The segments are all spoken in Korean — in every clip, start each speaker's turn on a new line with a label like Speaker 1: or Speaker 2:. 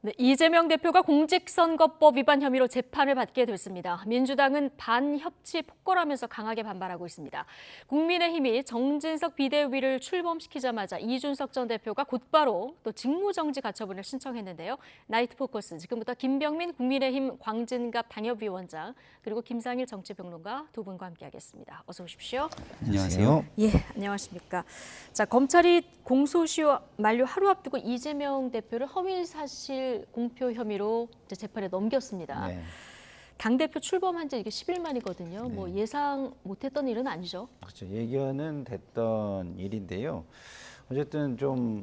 Speaker 1: 네, 이재명 대표가 공직선거법 위반 혐의로 재판을 받게 됐습니다. 민주당은 반협치 폭거라면서 강하게 반발하고 있습니다. 국민의힘이 정진석 비대위를 출범시키자마자 이준석 전 대표가 곧바로 또 직무정지 가처분을 신청했는데요. 나이트 포커스, 지금부터 김병민 국민의힘 광진갑 당협위원장 그리고 김상일 정치평론가 두 분과 함께하겠습니다. 어서 오십시오.
Speaker 2: 안녕하세요.
Speaker 1: 예, 안녕하십니까. 자, 검찰이 공소시효 만료 하루 앞두고 이재명 대표를 허위사실 공표 혐의로 이제 재판에 넘겼습니다.
Speaker 2: 네.
Speaker 1: 당대표 출범한 지 이게 10일 만이거든요.
Speaker 2: 네.
Speaker 1: 뭐 예상 못했던 일은 아니죠.
Speaker 2: 그렇죠. 예견은 됐던 일인데요. 어쨌든 좀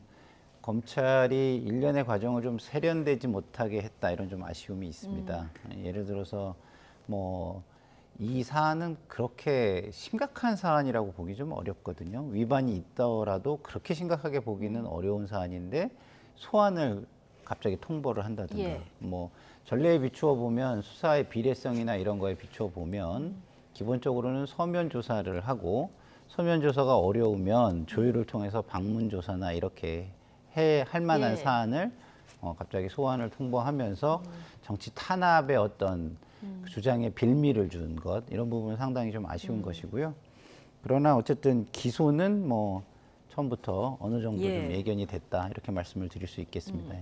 Speaker 2: 검찰이 일련의 과정을 좀 세련되지 못하게 했다, 이런 좀 아쉬움이 있습니다. 예를 들어서 뭐 이 사안은 그렇게 심각한 사안이라고 보기 좀 어렵거든요. 위반이 있더라도 그렇게 심각하게 보기는 어려운 사안인데 소환을 갑자기 통보를 한다든가,
Speaker 1: 예.
Speaker 2: 뭐 전례에 비추어 보면 수사의 비례성이나 이런 거에 비추어 보면 기본적으로는 서면 조사를 하고, 서면 조사가 어려우면 조율을 통해서 방문 조사나 이렇게 할 만한
Speaker 1: 예.
Speaker 2: 사안을 갑자기 소환을 통보하면서 정치 탄압의 어떤 그 주장에 빌미를 준 것, 이런 부분은 상당히 좀 아쉬운 것이고요. 그러나 어쨌든 기소는 뭐 처음부터 어느 정도 좀
Speaker 1: 예.
Speaker 2: 예견이 됐다, 이렇게 말씀을 드릴 수 있겠습니다.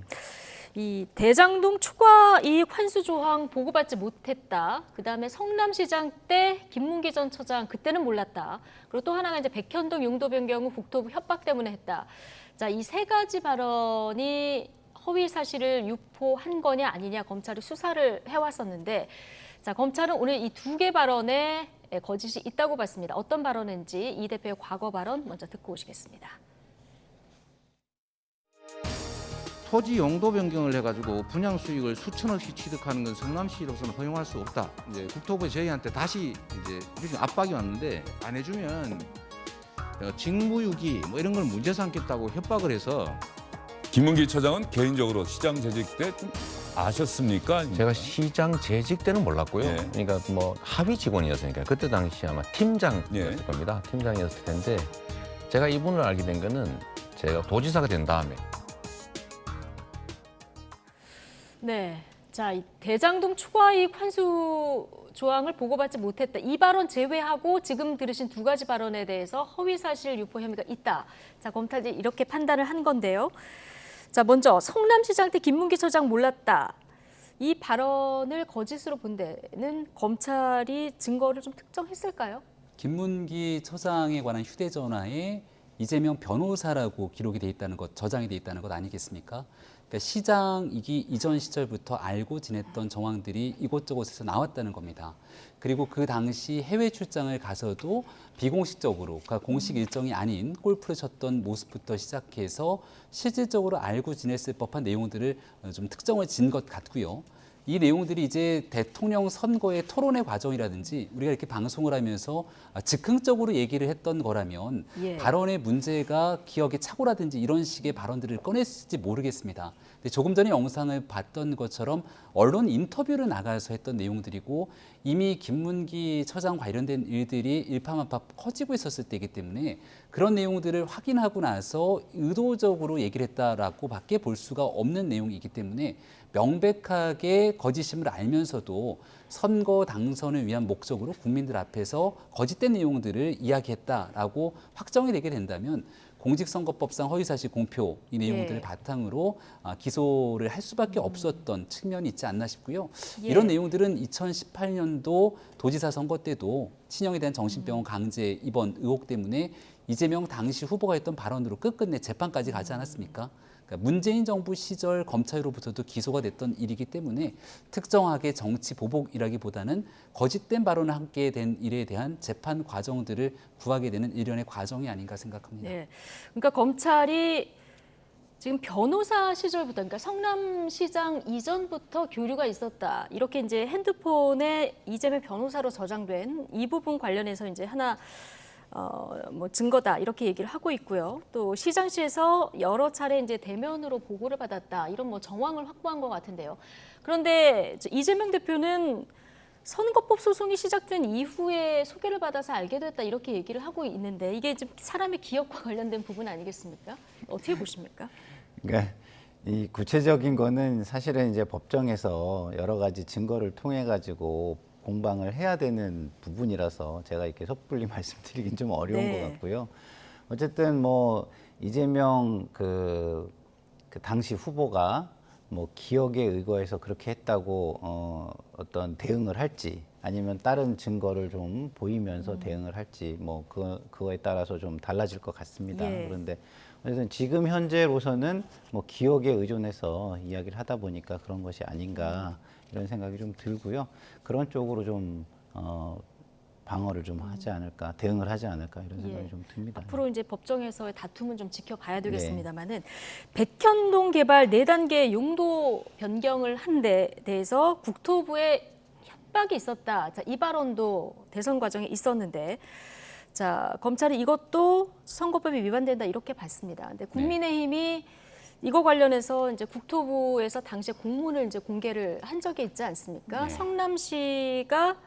Speaker 1: 이 대장동 추가 이익 환수 조항 보고받지 못했다. 그다음에 성남시장 때 김문기 전 처장 그때는 몰랐다. 그리고 또 하나가 이제 백현동 용도 변경 후 국토부 협박 때문에 했다. 자, 이 세 가지 발언이 허위 사실을 유포한 거냐 아니냐 검찰이 수사를 해왔었는데, 자, 검찰은 오늘 이 두 개 발언에 거짓이 있다고 봤습니다. 어떤 발언인지 이 대표의 과거 발언 먼저 듣고 오시겠습니다.
Speaker 3: 토지 용도 변경을 해가지고 분양 수익을 수천억씩 취득하는 건 성남시로서는 허용할 수 없다. 이제 국토부에 저희한테 다시 이제 압박이 왔는데 안 해주면 직무유기 뭐 이런 걸 문제 삼겠다고 협박을 해서.
Speaker 4: 김문기 처장은 개인적으로 시장 재직 때 좀 아셨습니까?
Speaker 5: 제가 시장 재직 때는 몰랐고요.
Speaker 4: 예.
Speaker 5: 그러니까 뭐 합의 직원이었으니까 그때 당시 아마 팀장이었을
Speaker 4: 예.
Speaker 5: 겁니다. 팀장이었을 텐데 제가 이분을 알게 된 거는 제가 도지사가 된 다음에.
Speaker 1: 네, 자, 이 대장동 추가이익 환수 조항을 보고받지 못했다. 이 발언 제외하고 지금 들으신 두 가지 발언에 대해서 허위사실 유포 혐의가 있다. 자, 검찰이 이렇게 판단을 한 건데요. 자, 먼저 성남시장 때 김문기 처장 몰랐다. 이 발언을 거짓으로 본 데는 검찰이 증거를 좀 특정했을까요?
Speaker 6: 김문기 처장에 관한 휴대전화에 이재명 변호사라고 기록이 돼 있다는 것, 저장이 돼 있다는 것 아니겠습니까? 그러니까 시장이기 이전 시절부터 알고 지냈던 정황들이 이곳저곳에서 나왔다는 겁니다. 그리고 그 당시 해외 출장을 가서도 비공식적으로, 그러니까 공식 일정이 아닌 골프를 쳤던 모습부터 시작해서 실질적으로 알고 지냈을 법한 내용들을 좀 특정을 진 것 같고요. 이 내용들이 이제 대통령 선거의 토론회 과정이라든지 우리가 이렇게 방송을 하면서 즉흥적으로 얘기를 했던 거라면
Speaker 1: 예.
Speaker 6: 발언의 문제가 기억에 착오라든지 이런 식의 발언들을 꺼냈을지 모르겠습니다. 근데 조금 전에 영상을 봤던 것처럼 언론 인터뷰를 나가서 했던 내용들이고 이미 김문기 처장 관련된 일들이 일파만파 커지고 있었을 때이기 때문에 그런 내용들을 확인하고 나서 의도적으로 얘기를 했다라고 밖에 볼 수가 없는 내용이기 때문에 명백하게 거짓임을 알면서도 선거 당선을 위한 목적으로 국민들 앞에서 거짓된 내용들을 이야기했다라고 확정이 되게 된다면 공직선거법상 허위사실 공표 이 내용들을
Speaker 1: 예.
Speaker 6: 바탕으로 기소를 할 수밖에 없었던 측면이 있지 않나 싶고요.
Speaker 1: 예.
Speaker 6: 이런 내용들은 2018년도 도지사 선거 때도 친형에 대한 정신병원 강제 입원 의혹 때문에 이재명 당시 후보가 했던 발언으로 끝끝내 재판까지 가지 않았습니까? 그러니까 문재인 정부 시절 검찰로부터도 기소가 됐던 일이기 때문에 특정하게 정치 보복이라기보다는 거짓된 발언을 함께 된 일에 대한 재판 과정들을 구하게 되는 일련의 과정이 아닌가 생각합니다.
Speaker 1: 네, 그러니까 검찰이 지금 변호사 시절부터, 그러니까 성남시장 이전부터 교류가 있었다. 이렇게 이제 핸드폰에 이재명 변호사로 저장된 이 부분 관련해서 이제 하나 뭐 증거다 이렇게 얘기를 하고 있고요. 또 시장실에서 여러 차례 이제 대면으로 보고를 받았다. 이런 뭐 정황을 확보한 것 같은데요. 그런데 이재명 대표는 선거법 소송이 시작된 이후에 소개를 받아서 알게 됐다 이렇게 얘기를 하고 있는데 이게 좀 사람의 기억과 관련된 부분 아니겠습니까? 어떻게 보십니까?
Speaker 2: 그러니까 이 구체적인 거는 사실은 이제 법정에서 여러 가지 증거를 통해 가지고 공방을 해야 되는 부분이라서 제가 이렇게 섣불리 말씀드리긴 좀 어려운
Speaker 1: 네.
Speaker 2: 것 같고요. 어쨌든 뭐 이재명 그 당시 후보가 뭐 기억에 의거해서 그렇게 했다고 어떤 대응을 할지 아니면 다른 증거를 좀 보이면서 대응을 할지 뭐 그거에 따라서 좀 달라질 것 같습니다.
Speaker 1: 예.
Speaker 2: 그런데 어쨌든 지금 현재로서는 뭐 기억에 의존해서 이야기를 하다 보니까 그런 것이 아닌가 이런 생각이 좀 들고요. 그런 쪽으로 좀 방어를 좀 하지 않을까, 대응을 하지 않을까 이런 생각이
Speaker 1: 예.
Speaker 2: 좀 듭니다.
Speaker 1: 앞으로 이제 법정에서의 다툼은 좀 지켜봐야
Speaker 2: 네.
Speaker 1: 되겠습니다만은 백현동 개발 4단계 용도 변경을 한 데 대해서 국토부에 협박이 있었다. 자, 이 발언도 대선 과정에 있었는데 자, 검찰이 이것도 선거법이 위반된다 이렇게 봤습니다. 근데 국민의힘이 이거 관련해서 이제 국토부에서 당시에 공문을 이제 공개를 한 적이 있지 않습니까?
Speaker 2: 네.
Speaker 1: 성남시가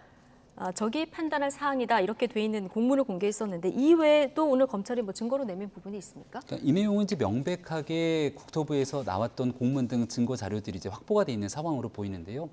Speaker 1: 저기 판단할 사항이다 이렇게 돼 있는 공문을 공개했었는데 이외에 또 오늘 검찰이 뭐 증거로 내민 부분이 있습니까?
Speaker 6: 그러니까 이 내용은 이제 명백하게 국토부에서 나왔던 공문 등 증거 자료들이 이제 확보가 돼 있는 상황으로 보이는데요.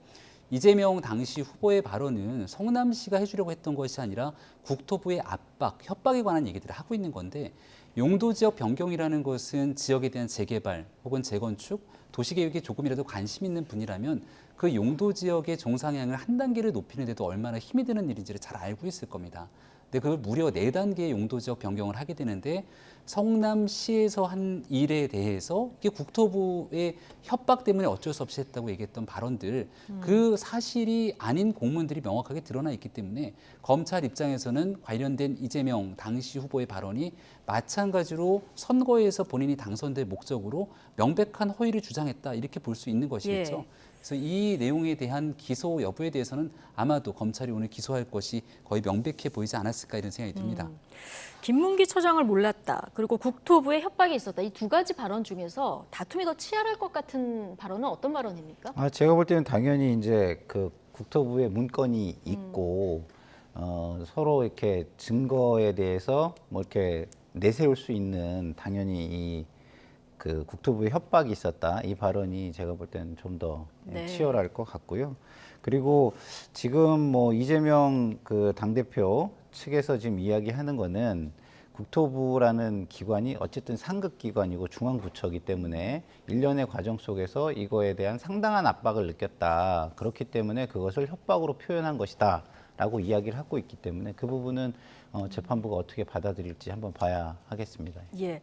Speaker 6: 이재명 당시 후보의 발언은 성남시가 해주려고 했던 것이 아니라 국토부의 압박, 협박에 관한 얘기들을 하고 있는 건데 용도 지역 변경이라는 것은 지역에 대한 재개발 혹은 재건축, 도시계획에 조금이라도 관심 있는 분이라면 그 용도 지역의 정상향을 한 단계를 높이는 데도 얼마나 힘이 드는 일인지를 잘 알고 있을 겁니다. 근데 그걸 무려 4단계의 용도 지역 변경을 하게 되는데 성남시에서 한 일에 대해서 이게 국토부의 협박 때문에 어쩔 수 없이 했다고 얘기했던 발언들 그 사실이 아닌 공문들이 명확하게 드러나 있기 때문에 검찰 입장에서는 관련된 이재명 당시 후보의 발언이 마찬가지로 선거에서 본인이 당선될 목적으로 명백한 허위를 주장했다 이렇게 볼 수 있는 것이겠죠.
Speaker 1: 예.
Speaker 6: 그래서 이 내용에 대한 기소 여부에 대해서는 아마도 검찰이 오늘 기소할 것이 거의 명백해 보이지 않았을까 이런 생각이 듭니다.
Speaker 1: 김문기 처장을 몰랐다. 그리고 국토부에 협박이 있었다. 이 두 가지 발언 중에서 다툼이 더 치열할 것 같은 발언은 어떤 발언입니까?
Speaker 2: 제가 볼 때는 당연히 이제 그 국토부에 문건이 있고 서로 이렇게 증거에 대해서 뭐 이렇게 내세울 수 있는 당연히 이 그 국토부의 협박이 있었다. 이 발언이 제가 볼 때는 좀 더
Speaker 1: 네.
Speaker 2: 치열할 것 같고요. 그리고 지금 뭐 이재명 그 당대표 측에서 지금 이야기하는 거는 국토부라는 기관이 어쨌든 상급 기관이고 중앙부처이기 때문에 일련의 과정 속에서 이거에 대한 상당한 압박을 느꼈다. 그렇기 때문에 그것을 협박으로 표현한 것이다. 라고 이야기를 하고 있기 때문에 그 부분은 재판부가 어떻게 받아들일지 한번 봐야 하겠습니다.
Speaker 1: 예.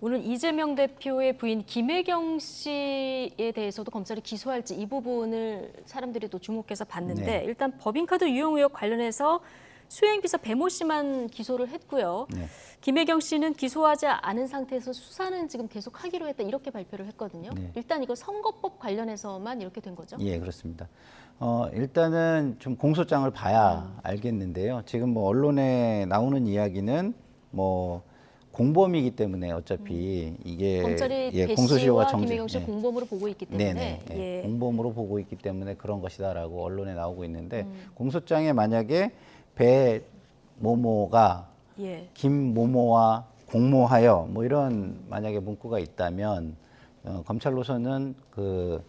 Speaker 1: 오늘 이재명 대표의 부인 김혜경 씨에 대해서도 검찰이 기소할지 이 부분을 사람들이 또 주목해서 봤는데
Speaker 2: 네.
Speaker 1: 일단 법인카드 유용 의혹 관련해서 수행비서 배모 씨만 기소를 했고요.
Speaker 2: 네.
Speaker 1: 김혜경 씨는 기소하지 않은 상태에서 수사는 지금 계속 하기로 했다 이렇게 발표를 했거든요.
Speaker 2: 네.
Speaker 1: 일단 이거 선거법 관련해서만 이렇게 된 거죠?
Speaker 2: 예, 그렇습니다. 일단은 좀 공소장을 봐야 알겠는데요. 지금 뭐 언론에 나오는 이야기는 뭐 공범이기 때문에 어차피 이게
Speaker 1: 검찰이 배
Speaker 2: 공소시효가
Speaker 1: 씨와
Speaker 2: 정지.
Speaker 1: 김혜경 씨
Speaker 2: 예.
Speaker 1: 공범으로 보고 있기 때문에
Speaker 2: 네네.
Speaker 1: 예.
Speaker 2: 공범으로 보고 있기 때문에 그런 것이다라고 언론에 나오고 있는데 공소장에 만약에 배 모모가
Speaker 1: 예.
Speaker 2: 김모모와 공모하여 뭐 이런 만약에 문구가 있다면 검찰로서는 그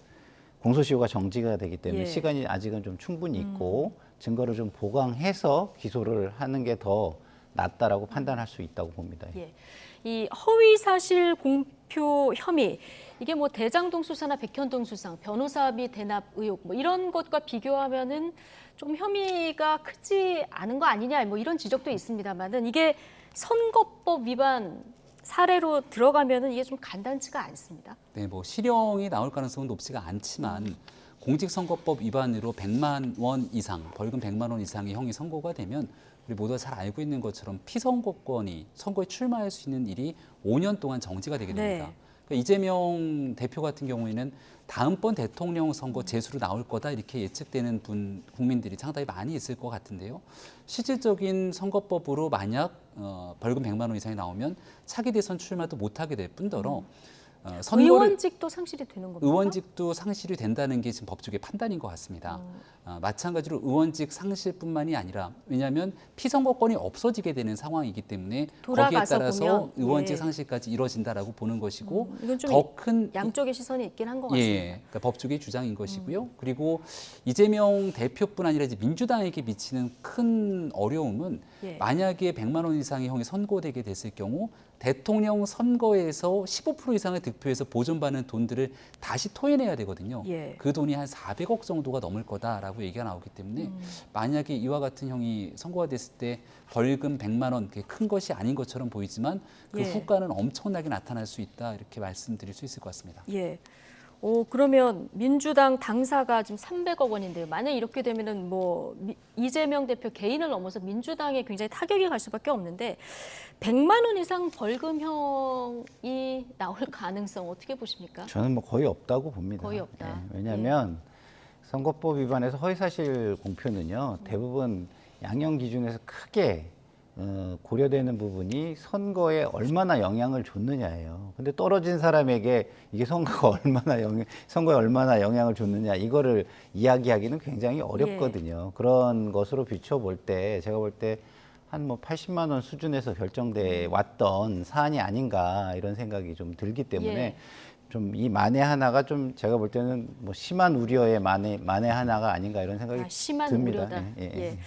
Speaker 2: 공소시효가 정지가 되기 때문에
Speaker 1: 예.
Speaker 2: 시간이 아직은 좀 충분히 있고 증거를 좀 보강해서 기소를 하는 게 더 낫다라고 판단할 수 있다고 봅니다.
Speaker 1: 예. 이 허위 사실 공표 혐의 이게 뭐 대장동 수사나 백현동 수상, 변호사비 대납 의혹 뭐 이런 것과 비교하면은 좀 혐의가 크지 않은 거 아니냐 뭐 이런 지적도 있습니다만은 이게 선거법 위반 사례로 들어가면은 이게 좀 간단치가 않습니다.
Speaker 6: 네, 뭐 실형이 나올 가능성은 높지가 않지만 공직선거법 위반으로 100만 원 이상, 벌금 100만 원 이상의 형이 선고가 되면 우리 모두가 잘 알고 있는 것처럼 피선거권이 선거에 출마할 수 있는 일이 5년 동안 정지가 되게 됩니다.
Speaker 1: 네.
Speaker 6: 그러니까 이재명 대표 같은 경우에는 다음번 대통령 선거 재수로 나올 거다 이렇게 예측되는 국민들이 상당히 많이 있을 것 같은데요. 실질적인 선거법으로 만약 벌금 100만 원 이상이 나오면 차기 대선 출마도 못하게 될 뿐더러
Speaker 1: 의원직도 상실이 되는 겁니까?
Speaker 6: 의원직도 상실이 된다는 게 지금 법조계 판단인 것 같습니다. 마찬가지로 의원직 상실뿐만이 아니라 왜냐하면 피선거권이 없어지게 되는 상황이기 때문에 거기에
Speaker 1: 돌아가서
Speaker 6: 따라서
Speaker 1: 보면,
Speaker 6: 의원직
Speaker 1: 예.
Speaker 6: 상실까지 이루어진다라고 보는 것이고
Speaker 1: 이건 좀
Speaker 6: 더 큰
Speaker 1: 양쪽의 시선이 있긴 한 것 같습니다.
Speaker 6: 예, 그러니까 법조계의 주장인 것이고요. 그리고 이재명 대표뿐 아니라 이제 민주당에게 미치는 큰 어려움은
Speaker 1: 예.
Speaker 6: 만약에 100만 원 이상의 형이 선고되게 됐을 경우 대통령 선거에서 15% 이상의 득표에서 보존받는 돈들을 다시 토해내야 되거든요.
Speaker 1: 예.
Speaker 6: 그 돈이 한 400억 정도가 넘을 거다라고 얘기가 나오기 때문에 만약에 이와 같은 형이 선고가 됐을 때 벌금 100만 원, 그게 큰 것이 아닌 것처럼 보이지만 그
Speaker 1: 예.
Speaker 6: 후과는 엄청나게 나타날 수 있다 이렇게 말씀드릴 수 있을 것 같습니다.
Speaker 1: 예. 그러면 민주당 당사가 지금 300억 원인데요. 만약 이렇게 되면은 뭐 이재명 대표 개인을 넘어서 민주당에 굉장히 타격이 갈 수밖에 없는데 100만 원 이상 벌금형이 나올 가능성 어떻게 보십니까?
Speaker 2: 저는 뭐 거의 없다고 봅니다.
Speaker 1: 거의 없다.
Speaker 2: 예, 왜냐하면 선거법 위반에서 허위사실 공표는요 대부분 양형 기준에서 크게 고려되는 부분이 선거에 얼마나 영향을 줬느냐예요. 근데 떨어진 사람에게 이게 선거에 얼마나 영향을 줬느냐 이거를 이야기하기는 굉장히 어렵거든요. 그런 것으로 비춰볼 때 제가 볼 때 한 뭐 80만 원 수준에서 결정돼 왔던 사안이 아닌가 이런 생각이 좀 들기 때문에
Speaker 1: 예.
Speaker 2: 좀 이 만에 하나가 좀 제가 볼 때는 뭐 심한 우려의 만에 하나가 아닌가 이런 생각이
Speaker 1: 심한
Speaker 2: 듭니다.
Speaker 1: 우려다.
Speaker 2: 예.
Speaker 1: 예.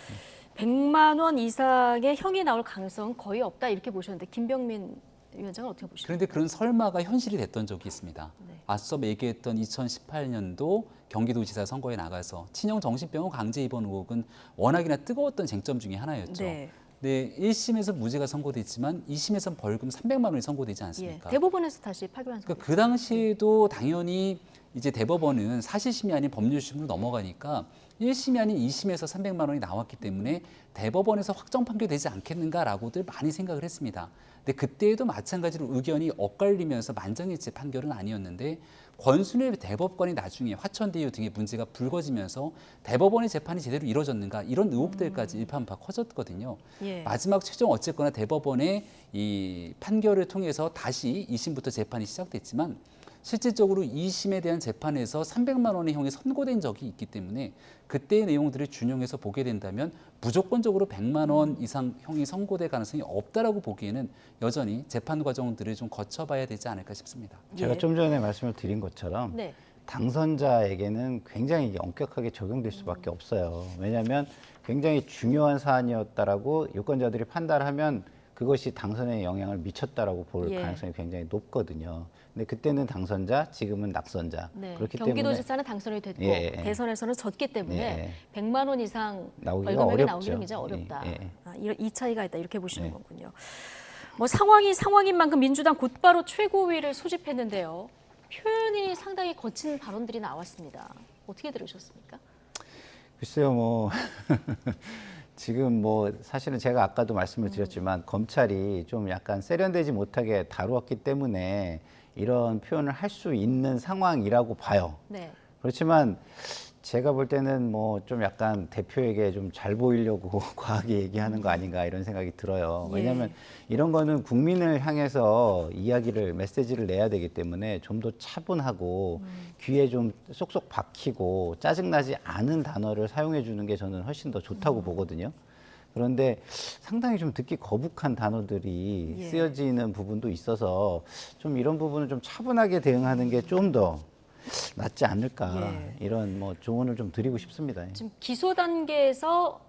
Speaker 1: 100만 원 이상의 형이 나올 가능성은 거의 없다 이렇게 보셨는데 김병민 위원장은 어떻게 보십니까?
Speaker 6: 그런데 그런 설마가 현실이 됐던 적이 있습니다.
Speaker 1: 네.
Speaker 6: 앞서 얘기했던 2018년도 경기도지사 선거에 나가서 친형 정신병원 강제 입원 의혹은 워낙이나 뜨거웠던 쟁점 중에 하나였죠.
Speaker 1: 네.
Speaker 6: 네, 1심에서 무죄가 선고됐지만 2심에서는 벌금 300만 원이 선고되지
Speaker 1: 예.
Speaker 6: 않습니까?
Speaker 1: 대법원에서 다시 파기환송.
Speaker 6: 그러니까 그 당시에도 당연히 이제 대법원은 사실심이 아닌 법률심으로 넘어가니까 1심이 아닌 2심에서 300만 원이 나왔기 때문에 대법원에서 확정 판결되지 않겠는가라고들 많이 생각을 했습니다. 근데 그때에도 마찬가지로 의견이 엇갈리면서 만장일치 판결은 아니었는데 권순일 대법관이 나중에 화천대 이후 등의 문제가 불거지면서 대법원의 재판이 제대로 이루어졌는가 이런 의혹들까지 일파만파 커졌거든요.
Speaker 1: 예.
Speaker 6: 마지막 최종 어쨌거나 대법원의 이 판결을 통해서 다시 2심부터 재판이 시작됐지만 실질적으로 2심에 대한 재판에서 300만 원의 형이 선고된 적이 있기 때문에 그때의 내용들을 준용해서 보게 된다면 무조건적으로 100만 원 이상 형이 선고될 가능성이 없다라고 보기에는 여전히 재판 과정들을 좀 거쳐봐야 되지 않을까 싶습니다.
Speaker 2: 제가
Speaker 1: 예.
Speaker 2: 좀 전에 말씀을 드린 것처럼
Speaker 1: 네.
Speaker 2: 당선자에게는 굉장히 이게 엄격하게 적용될 수밖에 없어요. 왜냐하면 굉장히 중요한 사안이었다라고 유권자들이 판단하면 그것이 당선에 영향을 미쳤다라고 볼
Speaker 1: 예.
Speaker 2: 가능성이 굉장히 높거든요. 근데 그때는 당선자, 지금은 낙선자.
Speaker 1: 네.
Speaker 2: 그렇기 때문에
Speaker 1: 경기도지사는 당선이 됐고
Speaker 2: 예.
Speaker 1: 대선에서는 졌기 때문에
Speaker 2: 예.
Speaker 1: 100만 원 이상
Speaker 2: 나오기가
Speaker 1: 벌금액이
Speaker 2: 어렵죠.
Speaker 1: 나오기는 굉장히 어렵다.
Speaker 2: 예.
Speaker 1: 이 차이가 있다 이렇게 보시는
Speaker 2: 예.
Speaker 1: 거군요. 뭐 상황이 상황인 만큼 민주당 곧바로 최고위를 소집했는데요. 표현이 상당히 거친 발언들이 나왔습니다. 어떻게 들으셨습니까?
Speaker 2: 글쎄요, 뭐 지금 뭐 사실은 제가 아까도 말씀을 드렸지만 검찰이 좀 약간 세련되지 못하게 다루었기 때문에 이런 표현을 할 수 있는 상황이라고 봐요.
Speaker 1: 네.
Speaker 2: 그렇지만 제가 볼 때는 뭐 좀 약간 대표에게 좀 잘 보이려고 과하게 얘기하는 거 아닌가 이런 생각이 들어요.
Speaker 1: 예.
Speaker 2: 왜냐하면 이런 거는 국민을 향해서 메시지를 내야 되기 때문에 좀 더 차분하고 귀에 좀 쏙쏙 박히고 짜증나지 않은 단어를 사용해 주는 게 저는 훨씬 더 좋다고 보거든요. 그런데 상당히 좀 듣기 거북한 단어들이
Speaker 1: 예.
Speaker 2: 쓰여지는 부분도 있어서 좀 이런 부분을 좀 차분하게 대응하는 게 좀 더 낫지 않을까
Speaker 1: 예.
Speaker 2: 이런 뭐 조언을 좀 드리고 싶습니다.
Speaker 1: 지금 기소 단계에서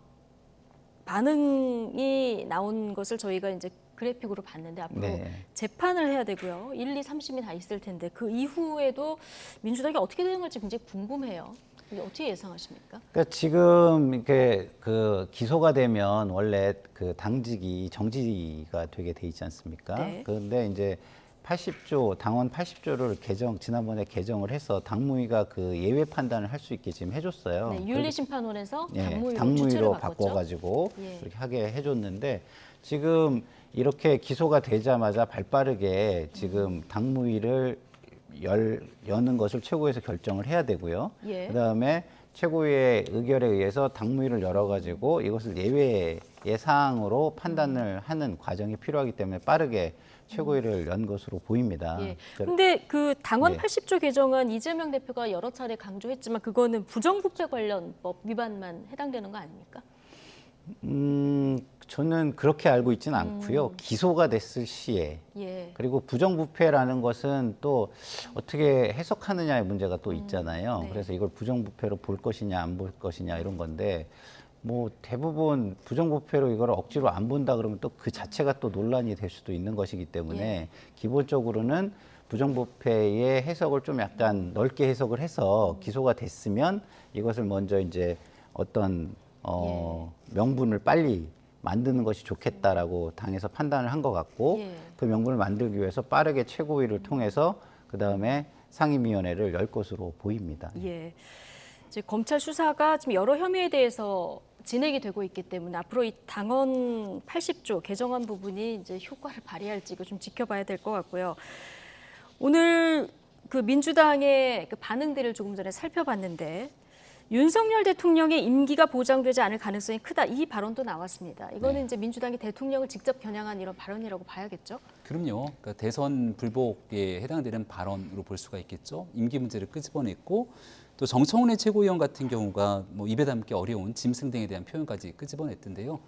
Speaker 1: 반응이 나온 것을 저희가 이제 그래픽으로 봤는데 앞으로
Speaker 2: 네.
Speaker 1: 재판을 해야 되고요. 1, 2, 3심이 다 있을 텐데 그 이후에도 민주당이 어떻게 대응할지 굉장히 궁금해요. 근데 어떻게 예상하십니까?
Speaker 2: 그러니까 지금 이렇게 그 기소가 되면 원래 그 당직이 정지가 되게 돼 있지 않습니까?
Speaker 1: 네.
Speaker 2: 그런데 이제 80조 당원 80조를 지난번에 개정을 해서 당무위가 그 예외 판단을 할 수 있게 지금 해줬어요.
Speaker 1: 네, 윤리심판원에서
Speaker 2: 예,
Speaker 1: 당무위로 추천을
Speaker 2: 당무위로
Speaker 1: 바꿨죠.
Speaker 2: 바꿔가지고
Speaker 1: 예.
Speaker 2: 그렇게 하게 해줬는데 지금 이렇게 기소가 되자마자 발빠르게 지금 당무위를 여는 것을 최고에서 결정을 해야 되고요.
Speaker 1: 예.
Speaker 2: 그다음에 최고위의 의결에 의해서 당무위를 열어가지고 이것을 예외의 사항으로 판단을 하는 과정이 필요하기 때문에 빠르게 최고위를 연 것으로 보입니다.
Speaker 1: 예. 근데 그 당원
Speaker 2: 예.
Speaker 1: 80조 개정안 이재명 대표가 여러 차례 강조했지만 그거는 부정부패 관련 법 위반만 해당되는 거 아닙니까?
Speaker 2: 저는 그렇게 알고 있지는 않고요. 기소가 됐을 시에
Speaker 1: 예.
Speaker 2: 그리고 부정부패라는 것은 또 어떻게 해석하느냐의 문제가 또 있잖아요.
Speaker 1: 네.
Speaker 2: 그래서 이걸 부정부패로 볼 것이냐 안 볼 것이냐 이런 건데 뭐 대부분 부정부패로 이걸 억지로 안 본다 그러면 또 그 자체가 또 논란이 될 수도 있는 것이기 때문에
Speaker 1: 예.
Speaker 2: 기본적으로는 부정부패의 해석을 좀 약간 넓게 해석을 해서 기소가 됐으면 이것을 먼저 이제 어떤 명분을 빨리 만드는 것이 좋겠다라고 당에서 판단을 한 것 같고
Speaker 1: 예.
Speaker 2: 그 명분을 만들기 위해서 빠르게 최고위를 통해서 그 다음에 상임위원회를 열 것으로 보입니다.
Speaker 1: 예. 이제 검찰 수사가 지금 여러 혐의에 대해서 진행이 되고 있기 때문에 앞으로 이 당원 80조 개정안 부분이 이제 효과를 발휘할지 이거 좀 지켜봐야 될 것 같고요. 오늘 그 민주당의 그 반응들을 조금 전에 살펴봤는데 윤석열 대통령의 임기가 보장되지 않을 가능성이 크다 이 발언도 나왔습니다. 이거는 이제 민주당이 대통령을 직접 겨냥한 이런 발언이라고 봐야겠죠?
Speaker 6: 그럼요. 그러니까 대선 불복에 해당되는 발언으로 볼 수가 있겠죠. 임기 문제를 끄집어냈고 또 정청래 최고위원 같은 경우가 뭐 입에 담기 어려운 짐승 등에 대한 표현까지 끄집어냈던데요.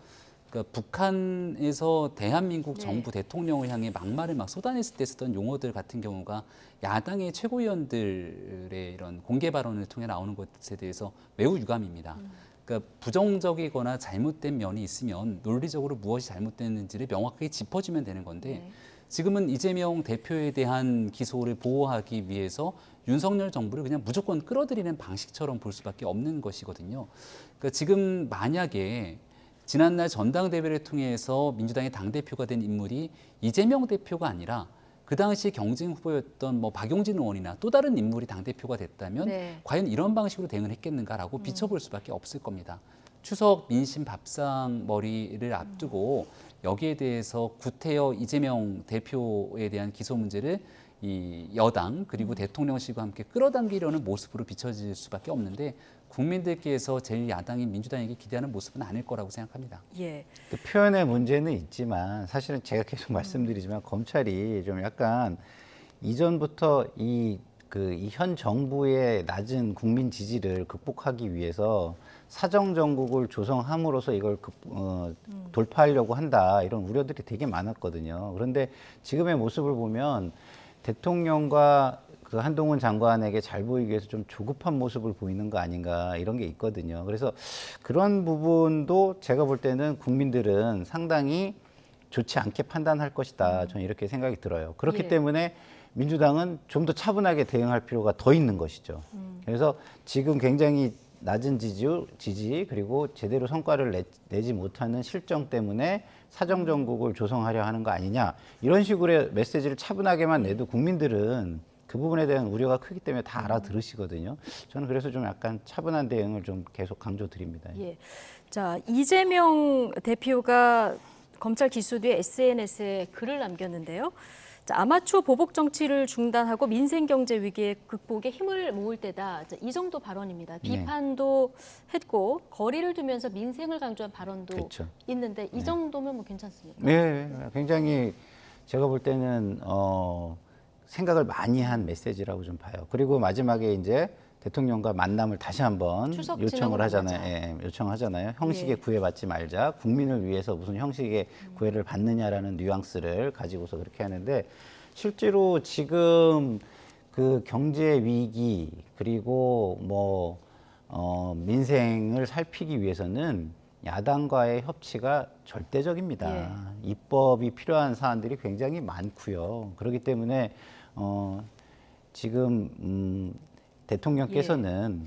Speaker 6: 그러니까 북한에서 대한민국
Speaker 1: 네.
Speaker 6: 정부 대통령을 향해 막말을 막 쏟아냈을 때 쓰던 용어들 같은 경우가 야당의 최고위원들의 이런 공개 발언을 통해 나오는 것에 대해서 매우 유감입니다. 그러니까 부정적이거나 잘못된 면이 있으면 논리적으로 무엇이 잘못됐는지를 명확하게 짚어주면 되는 건데
Speaker 1: 네.
Speaker 6: 지금은 이재명 대표에 대한 기소를 보호하기 위해서 윤석열 정부를 그냥 무조건 끌어들이는 방식처럼 볼 수밖에 없는 것이거든요. 그러니까 지금 만약에 지난날 전당대회를 통해서 민주당의 당대표가 된 인물이 이재명 대표가 아니라 그 당시 경쟁 후보였던 뭐 박용진 의원이나 또 다른 인물이 당대표가 됐다면
Speaker 1: 네.
Speaker 6: 과연 이런 방식으로 대응을 했겠는가라고 비춰볼 수밖에 없을 겁니다. 추석 민심 밥상 머리를 앞두고 여기에 대해서 구태여 이재명 대표에 대한 기소 문제를 이 여당 그리고 대통령실과 함께 끌어당기려는 모습으로 비춰질 수밖에 없는데 국민들께서 제1야당인 민주당에게 기대하는 모습은 아닐 거라고 생각합니다.
Speaker 1: 예.
Speaker 2: 그 표현의 문제는 있지만 사실은 제가 계속 말씀드리지만 검찰이 좀 약간 이전부터 이 현 정부의 낮은 국민 지지를 극복하기 위해서 사정 정국을 조성함으로써 이걸 돌파하려고 한다 이런 우려들이 되게 많았거든요. 그런데 지금의 모습을 보면 대통령과 그 한동훈 장관에게 잘 보이기 위해서 좀 조급한 모습을 보이는 거 아닌가 이런 게 있거든요. 그래서 그런 부분도 제가 볼 때는 국민들은 상당히 좋지 않게 판단할 것이다. 저는 이렇게 생각이 들어요. 그렇기
Speaker 1: 예. 때문에
Speaker 2: 민주당은 좀 더 차분하게 대응할 필요가 더 있는 것이죠. 그래서 지금 굉장히 낮은 지지 그리고 제대로 성과를 내지 못하는 실정 때문에 사정 정국을 조성하려 하는 거 아니냐 이런 식으로의 메시지를 차분하게만 내도 국민들은 그 부분에 대한 우려가 크기 때문에 다 알아들으시거든요. 저는 그래서 좀 약간 차분한 대응을 좀 계속 강조드립니다.
Speaker 1: 예. 자, 이재명 대표가 검찰 기소 뒤에 SNS에 글을 남겼는데요. 자, 아마추어 보복 정치를 중단하고 민생 경제 위기 극복에 힘을 모을 때다. 자, 이 정도 발언입니다.
Speaker 2: 네.
Speaker 1: 비판도 했고 거리를 두면서 민생을 강조한 발언도
Speaker 2: 그렇죠.
Speaker 1: 있는데 이 정도면 뭐 괜찮습니까?
Speaker 2: 네, 굉장히 제가 볼 때는 생각을 많이 한 메시지라고 좀 봐요. 그리고 마지막에 이제 대통령과 만남을 다시 한번
Speaker 1: 추석
Speaker 2: 요청을
Speaker 1: 지나고
Speaker 2: 하잖아요.
Speaker 1: 나자.
Speaker 2: 예, 요청하잖아요. 형식에
Speaker 1: 예.
Speaker 2: 구애받지 말자. 국민을 위해서 무슨 형식의 구애를 받느냐라는 뉘앙스를 가지고서 그렇게 하는데 실제로 지금 그 경제 위기 그리고 뭐 민생을 살피기 위해서는 야당과의 협치가 절대적입니다.
Speaker 1: 예.
Speaker 2: 입법이 필요한 사안들이 굉장히 많고요. 그렇기 때문에 지금 대통령께서는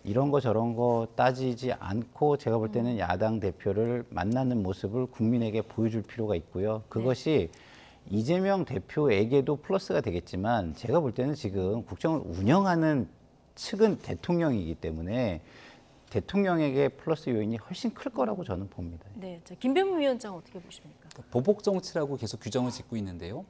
Speaker 2: 이런 거 저런 거 따지지 않고 제가 볼 때는 야당 대표를 만나는 모습을 국민에게 보여줄 필요가 있고요. 그것이 이재명 대표에게도 플러스가 되겠지만 제가 볼 때는 지금 국정을 운영하는 측은 대통령이기 때문에 대통령에게 플러스 요인이 훨씬 클 거라고 저는 봅니다.
Speaker 1: 네. 자, 김병무 위원장 어떻게 보십니까?
Speaker 6: 보복 정치라고 계속 규정을 짓고 있는데요.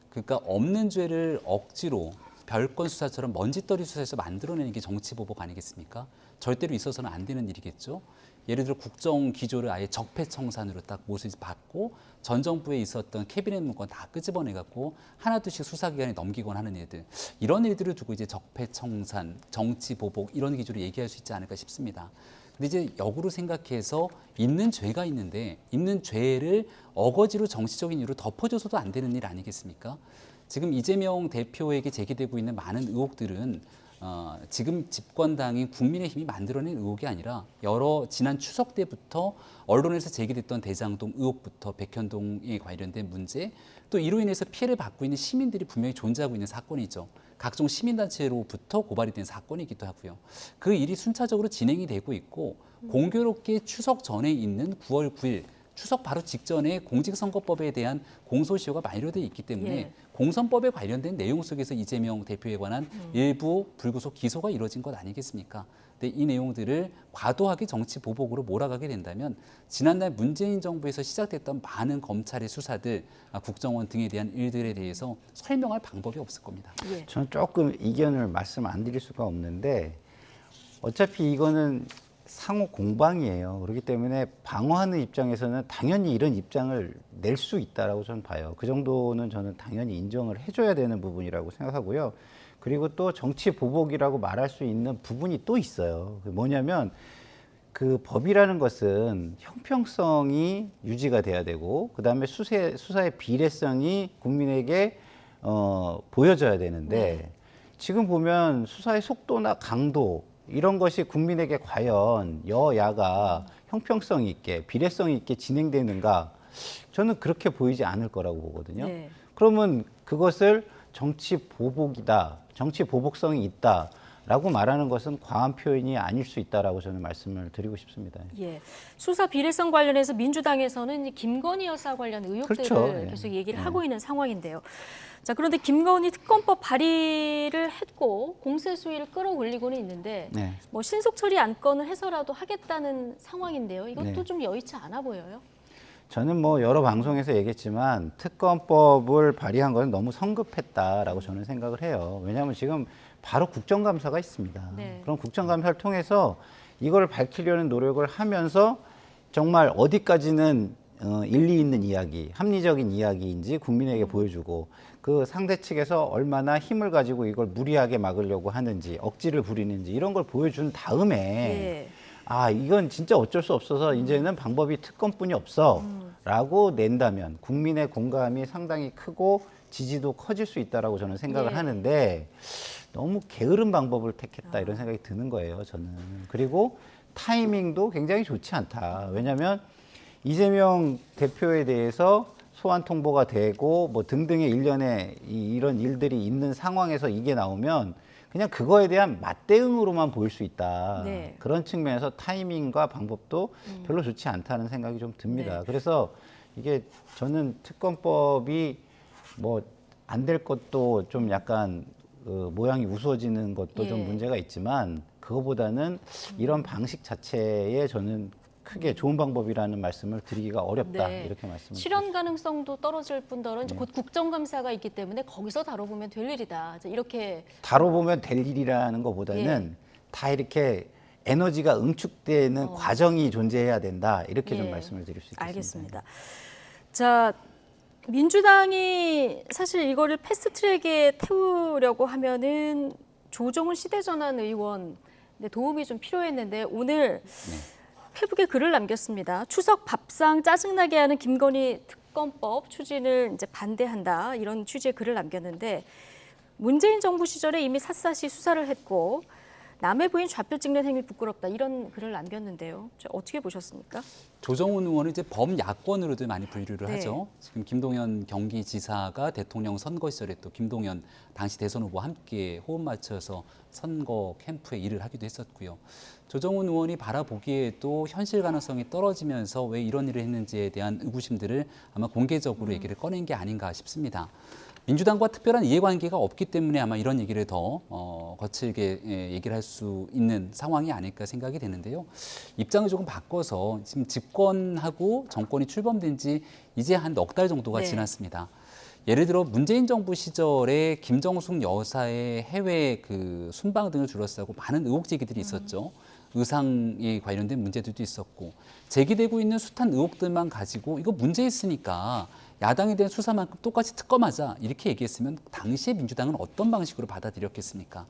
Speaker 6: 그러니까 없는 죄를 억지로 별건 수사처럼 먼지떨이 수사에서 만들어내는 게 정치 보복 아니겠습니까? 절대로 있어서는 안 되는 일이겠죠. 예를 들어 국정 기조를 아예 적폐청산으로 딱 못을 받고 전 정부에 있었던 캐비넷 문건 다 끄집어내갖고 하나둘씩 수사기관에 넘기곤 하는 일들, 이런 일들을 두고 이제 적폐청산, 정치 보복 이런 기조를 얘기할 수 있지 않을까 싶습니다. 근데 이제 역으로 생각해서 있는 죄가 있는데 있는 죄를 어거지로 정치적인 이유로 덮어줘서도 안 되는 일 아니겠습니까? 지금 이재명 대표에게 제기되고 있는 많은 의혹들은 지금 집권당인 국민의힘이 만들어낸 의혹이 아니라 여러 지난 추석 때부터 언론에서 제기됐던 대장동 의혹부터 백현동에 관련된 문제, 또 이로 인해서 피해를 받고 있는 시민들이 분명히 존재하고 있는 사건이죠. 각종 시민단체로부터 고발이 된 사건이기도 하고요. 그 일이 순차적으로 진행이 되고 있고 공교롭게 추석 전에 있는 9월 9일 추석 바로 직전에 공직선거법에 대한 공소시효가 만료돼 있기 때문에
Speaker 1: 예.
Speaker 6: 공선법에 관련된 내용 속에서 이재명 대표에 관한 일부 불구속 기소가 이루어진 것 아니겠습니까? 근데 이 내용들을 과도하게 정치 보복으로 몰아가게 된다면 지난달 문재인 정부에서 시작됐던 많은 검찰의 수사들, 국정원 등에 대한 일들에 대해서 설명할 방법이 없을 겁니다.
Speaker 1: 예.
Speaker 2: 저는 조금 이견을 말씀 안 드릴 수가 없는데 어차피 이거는 상호 공방이에요. 그렇기 때문에 방어하는 입장에서는 당연히 이런 입장을 낼 수 있다라고 저는 봐요. 그 정도는 저는 당연히 인정을 해줘야 되는 부분이라고 생각하고요. 그리고 또 정치 보복이라고 말할 수 있는 부분이 또 있어요. 뭐냐면 그 법이라는 것은 형평성이 유지가 돼야 되고 그다음에 수사의 비례성이 국민에게 보여져야 되는데 지금 보면 수사의 속도나 강도 이런 것이 국민에게 과연 여야가 형평성 있게 비례성 있게 진행되는가 저는 그렇게 보이지 않을 거라고 보거든요.
Speaker 1: 네.
Speaker 2: 그러면 그것을 정치 보복이다, 정치 보복성이 있다라고 말하는 것은 과한 표현이 아닐 수 있다라고 저는 말씀을 드리고 싶습니다.
Speaker 1: 예. 수사 비례성 관련해서 민주당에서는 김건희 여사 관련 의혹들을
Speaker 2: 그렇죠. 예.
Speaker 1: 계속 얘기를 하고 있는 상황인데요. 자, 그런데 김건희 특검법 발의를 했고 공세 수위를 끌어올리고는 있는데
Speaker 2: 네.
Speaker 1: 뭐 신속 처리 안건을 해서라도 하겠다는 상황인데요. 이것도
Speaker 2: 네.
Speaker 1: 좀 여의치 않아 보여요.
Speaker 2: 저는 뭐 여러 방송에서 얘기했지만 특검법을 발의한 것은 너무 성급했다라고 저는 생각을 해요. 왜냐하면 지금 바로 국정감사가 있습니다.
Speaker 1: 네.
Speaker 2: 그럼 국정감사를 통해서 이걸 밝히려는 노력을 하면서 정말 어디까지는 일리 있는 이야기, 합리적인 이야기인지 국민에게 보여주고 그 상대 측에서 얼마나 힘을 가지고 이걸 무리하게 막으려고 하는지 억지를 부리는지 이런 걸 보여준 다음에
Speaker 1: 예.
Speaker 2: 아 이건 진짜 어쩔 수 없어서 이제는 방법이 특검뿐이 없어 라고 낸다면 국민의 공감이 상당히 크고 지지도 커질 수 있다라고 저는 생각을
Speaker 1: 예.
Speaker 2: 하는데 너무 게으른 방법을 택했다 이런 생각이 드는 거예요 저는. 그리고 타이밍도 굉장히 좋지 않다. 왜냐하면 이재명 대표에 대해서 소환 통보가 되고 뭐 등등의 일련의 이런 일들이 있는 상황에서 이게 나오면 그냥 그거에 대한 맞대응으로만 보일 수 있다.
Speaker 1: 네.
Speaker 2: 그런 측면에서 타이밍과 방법도 별로 좋지 않다는 생각이 좀 듭니다.
Speaker 1: 네.
Speaker 2: 그래서 이게 저는 특검법이 뭐 안 될 것도 좀 약간 모양이 우스워지는 것도
Speaker 1: 예.
Speaker 2: 좀 문제가 있지만 그거보다는 이런 방식 자체에 저는 크게 좋은 방법이라는 말씀을 드리기가 어렵다
Speaker 1: 네.
Speaker 2: 이렇게 말씀을
Speaker 1: 실현 가능성도 떨어질 뿐더러 이제 곧 국정감사가 있기 때문에 거기서 다뤄보면 될 일이다. 이제 이렇게
Speaker 2: 다뤄보면 될 일이라는 것보다는 다 이렇게 에너지가 응축되는 과정이 존재해야 된다 이렇게 좀
Speaker 1: 예.
Speaker 2: 말씀을 드릴 수 있겠습니다.
Speaker 1: 알겠습니다. 자, 민주당이 사실 이거를 패스트트랙에 태우려고 하면은 조정훈 시대전환 의원 도움이 좀 필요했는데 오늘 페북에 글을 남겼습니다. 추석 밥상 짜증나게 하는 김건희 특검법 추진을 이제 반대한다 이런 취지의 글을 남겼는데 문재인 정부 시절에 이미 샅샅이 수사를 했고 남의 부인 좌표 찍는 행위 부끄럽다 이런 글을 남겼는데요. 어떻게 보셨습니까?
Speaker 6: 조정훈 의원은 이제 범야권으로도 많이 분류를
Speaker 1: 네.
Speaker 6: 하죠. 지금 김동연 경기지사가 대통령 선거 시절에 또 김동연 당시 대선 후보와 함께 호흡 맞춰서 선거 캠프에 일을 하기도 했었고요. 조정훈 의원이 바라보기에도 현실 가능성이 떨어지면서 왜 이런 일을 했는지에 대한 의구심들을 아마 공개적으로 얘기를 꺼낸 게 아닌가 싶습니다. 민주당과 특별한 이해관계가 없기 때문에 아마 이런 얘기를 더 거칠게 얘기를 할 수 있는 상황이 아닐까 생각이 되는데요. 입장을 조금 바꿔서 지금 집권하고 정권이 출범된 지 이제 한 넉 달 정도가
Speaker 1: 네.
Speaker 6: 지났습니다. 예를 들어 문재인 정부 시절에 김정숙 여사의 해외 그 순방 등을 둘러싸고 많은 의혹 제기들이 있었죠. 의상에 관련된 문제들도 있었고 제기되고 있는 숱한 의혹들만 가지고 이거 문제 있으니까 야당에 대한 수사만큼 똑같이 특검하자 이렇게 얘기했으면 당시에 민주당은 어떤 방식으로 받아들였겠습니까?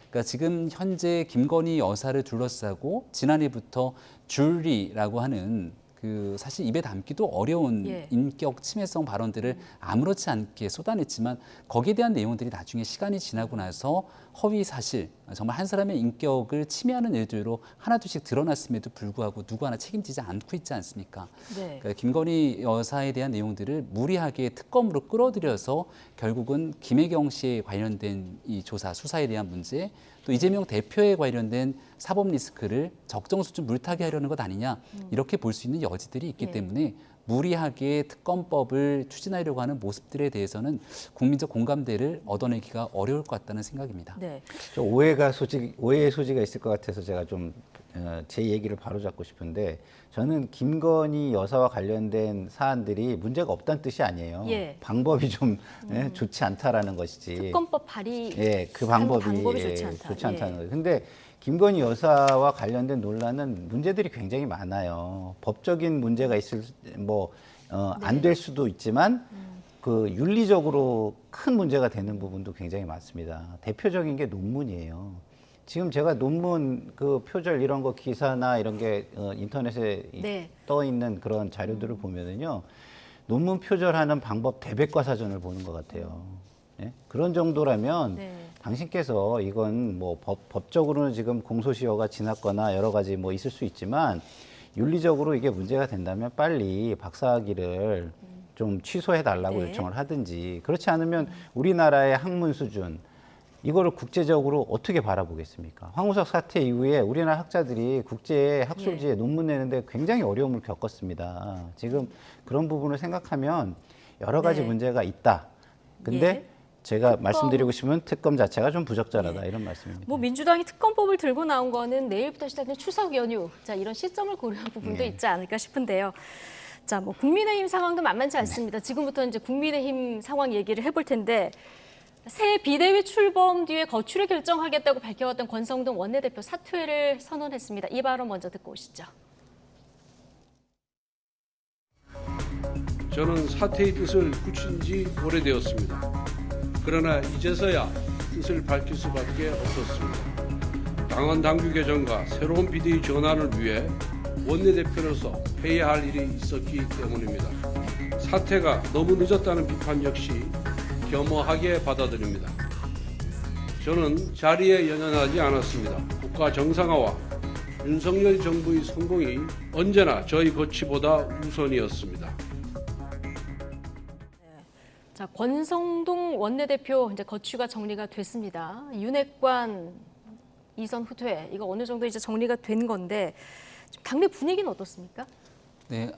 Speaker 6: 그러니까 지금 현재 김건희 여사를 둘러싸고 지난해부터 줄리라고 하는 그 사실 입에 담기도 어려운
Speaker 1: 예.
Speaker 6: 인격 침해성 발언들을 아무렇지 않게 쏟아냈지만 거기에 대한 내용들이 나중에 시간이 지나고 나서 허위 사실, 정말 한 사람의 인격을 침해하는 일들로 하나둘씩 드러났음에도 불구하고 누구 하나 책임지지 않고 있지 않습니까?
Speaker 1: 네.
Speaker 6: 그러니까 김건희 여사에 대한 내용들을 무리하게 특검으로 끌어들여서 결국은 김혜경 씨에 관련된 이 조사, 수사에 대한 문제, 또 이재명 대표에 관련된 사법 리스크를 적정 수준 물타기 하려는 것 아니냐 이렇게 볼 수 있는 여지들이 있기
Speaker 1: 예.
Speaker 6: 때문에 무리하게 특검법을 추진하려고 하는 모습들에 대해서는 국민적 공감대를 얻어내기가 어려울 것 같다는 생각입니다.
Speaker 1: 네.
Speaker 2: 좀 오해의 소지가 있을 것 같아서 제가 좀 제 얘기를 바로잡고 싶은데 저는 김건희 여사와 관련된 사안들이 문제가 없다는 뜻이 아니에요.
Speaker 1: 예.
Speaker 2: 방법이 좀 좋지 않다라는 것이지.
Speaker 1: 특검법 발의
Speaker 2: 예, 그
Speaker 1: 하는
Speaker 2: 방법이
Speaker 1: 좋지 않다.
Speaker 2: 좋지 않다는
Speaker 1: 예.
Speaker 2: 거예요. 근데 김건희 여사와 관련된 논란은 문제들이 굉장히 많아요. 법적인 문제가 있을 안 될 수도 있지만 그 윤리적으로 큰 문제가 되는 부분도 굉장히 많습니다. 대표적인 게 논문이에요. 지금 제가 논문 그 표절 이런 거 기사나 이런 게 인터넷에
Speaker 1: 네.
Speaker 2: 떠 있는 그런 자료들을 보면은요. 논문 표절하는 방법 대백과사전을 보는 것 같아요. 예? 그런 정도라면
Speaker 1: 네.
Speaker 2: 당신께서 이건 뭐 법적으로는 지금 공소시효가 지났거나 여러 가지 뭐 있을 수 있지만 윤리적으로 이게 문제가 된다면 빨리 박사학위를 좀 취소해 달라고
Speaker 1: 네.
Speaker 2: 요청을 하든지 그렇지 않으면 우리나라의 학문 수준 이거를 국제적으로 어떻게 바라보겠습니까? 황우석 사태 이후에 우리나라 학자들이 국제 학술지에 논문 내는데 굉장히 어려움을 겪었습니다. 지금 그런 부분을 생각하면 여러 가지
Speaker 1: 네.
Speaker 2: 문제가 있다. 근데
Speaker 1: 예.
Speaker 2: 제가 말씀드리고 싶으면 특검 자체가 좀 부적절하다 이런 말씀입니다.
Speaker 1: 뭐 민주당이 특검법을 들고 나온 거는 내일부터 시작된 추석 연휴, 자 이런 시점을 고려한 부분도 있지 않을까 싶은데요. 자, 뭐 국민의힘 상황도 만만치 않습니다. 지금부터 이제 국민의힘 상황 얘기를 해볼 텐데 새 비대위 출범 뒤에 거취를 결정하겠다고 밝혀왔던 권성동 원내대표 사퇴를 선언했습니다. 이 발언 먼저 듣고 오시죠.
Speaker 7: 저는 사퇴의 뜻을 굳힌 지 오래되었습니다. 그러나 이제서야 뜻을 밝힐 수밖에 없었습니다. 당원 당규 개정과 새로운 비대위 전환을 위해 원내대표로서 해야 할 일이 있었기 때문입니다. 사퇴가 너무 늦었다는 비판 역시 겸허하게 받아들입니다. 저는 자리에 연연하지 않았습니다. 국가 정상화와 윤석열 정부의 성공이 언제나 저희 거취보다 우선이었습니다.
Speaker 1: 자, 권성동 원내대표 이제 거취가 정리가 됐습니다. 윤핵관 이선 후퇴 이거 어느 정도 이제 정리가 된 건데 당내 분위기는 어떻습니까?
Speaker 6: 네,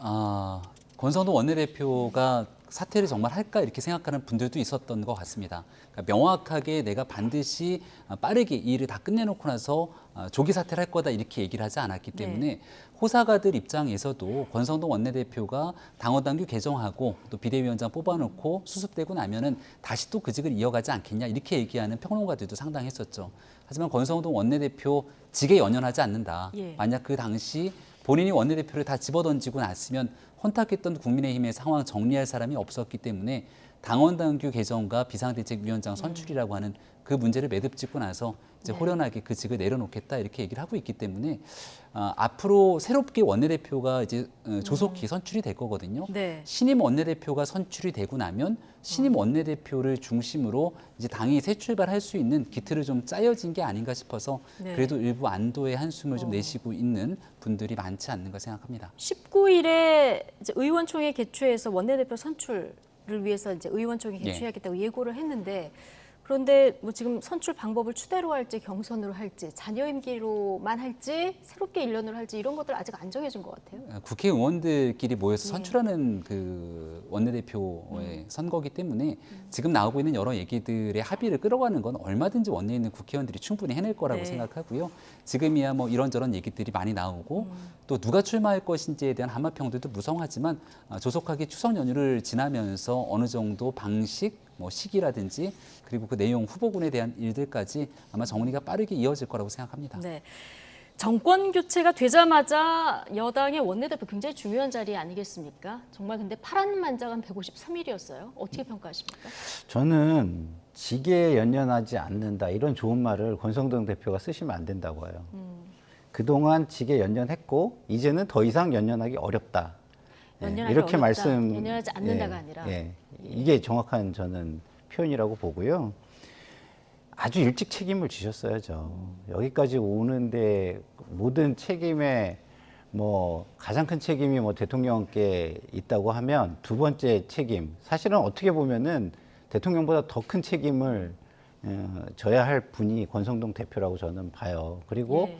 Speaker 6: 권성동 원내대표가 사퇴를 정말 할까 이렇게 생각하는 분들도 있었던 것 같습니다. 그러니까 명확하게 내가 반드시 빠르게 이 일을 다 끝내놓고 나서 조기 사퇴를 할 거다 이렇게 얘기를 하지 않았기 때문에 호사가들 입장에서도 권성동 원내대표가 당원 당규 개정하고 또 비대위원장 뽑아놓고 수습되고 나면은 다시 또 그 직을 이어가지 않겠냐 이렇게 얘기하는 평론가들도 상당했었죠. 하지만 권성동 원내대표 직에 연연하지 않는다.
Speaker 1: 예.
Speaker 6: 만약 그 당시 본인이 원내대표를 다 집어던지고 났으면 혼탁했던 국민의힘의 상황 정리할 사람이 없었기 때문에 당원당규 개정과 비상대책위원장 선출이라고 하는 그 문제를 매듭짓고 나서 이제 호련하게 그 직을 내려놓겠다 이렇게 얘기를 하고 있기 때문에 앞으로 새롭게 원내대표가 이제 조속히 선출이 될 거거든요.
Speaker 1: 네.
Speaker 6: 신임 원내대표가 선출이 되고 나면 신임 원내대표를 중심으로 이제 당이 새 출발할 수 있는 기틀을 좀 짜여진 게 아닌가 싶어서
Speaker 1: 네.
Speaker 6: 그래도 일부 안도의 한숨을 좀 내쉬고 있는 분들이 많지 않는가 생각합니다.
Speaker 1: 19일에 이제 의원총회 개최해서 원내대표 선출을 위해서 이제 의원총회 개최하겠다고 예고를 했는데 그런데 뭐 지금 선출 방법을 추대로 할지 경선으로 할지 자녀 임기로만 할지 새롭게 1년으로 할지 이런 것들 아직 안 정해진 것 같아요.
Speaker 6: 국회의원들끼리 모여서
Speaker 1: 네.
Speaker 6: 선출하는 그 원내대표의 선거기 때문에 지금 나오고 있는 여러 얘기들의 합의를 끌어가는 건 얼마든지 원내에 있는 국회의원들이 충분히 해낼 거라고
Speaker 1: 네.
Speaker 6: 생각하고요. 지금이야 뭐 이런저런 얘기들이 많이 나오고 또 누가 출마할 것인지에 대한 한마평들도 무성하지만 조속하게 추석 연휴를 지나면서 어느 정도 방식, 뭐 시기라든지 그리고 그 내용 후보군에 대한 일들까지 아마 정리가 빠르게 이어질 거라고 생각합니다.
Speaker 1: 네. 정권 교체가 되자마자 여당의 원내대표 굉장히 중요한 자리 아니겠습니까? 정말 근데 파란만장한 153일이었어요. 어떻게 평가하십니까?
Speaker 2: 저는 직에 연연하지 않는다 이런 좋은 말을 권성동 대표가 쓰시면 안 된다고 해요. 그동안 직에 연연했고 이제는 더 이상 연연하기 어렵다.
Speaker 1: 연연하기
Speaker 2: 이렇게
Speaker 1: 어렵다.
Speaker 2: 말씀
Speaker 1: 연연하지 않는다가 아니라.
Speaker 2: 이게 정확한 저는 표현이라고 보고요. 아주 일찍 책임을 지셨어야죠. 여기까지 오는데 모든 책임에 뭐 가장 큰 책임이 뭐 대통령께 있다고 하면 두 번째 책임 사실은 어떻게 보면은 대통령보다 더 큰 책임을 져야 할 분이 권성동 대표라고 저는 봐요. 그리고
Speaker 1: 예.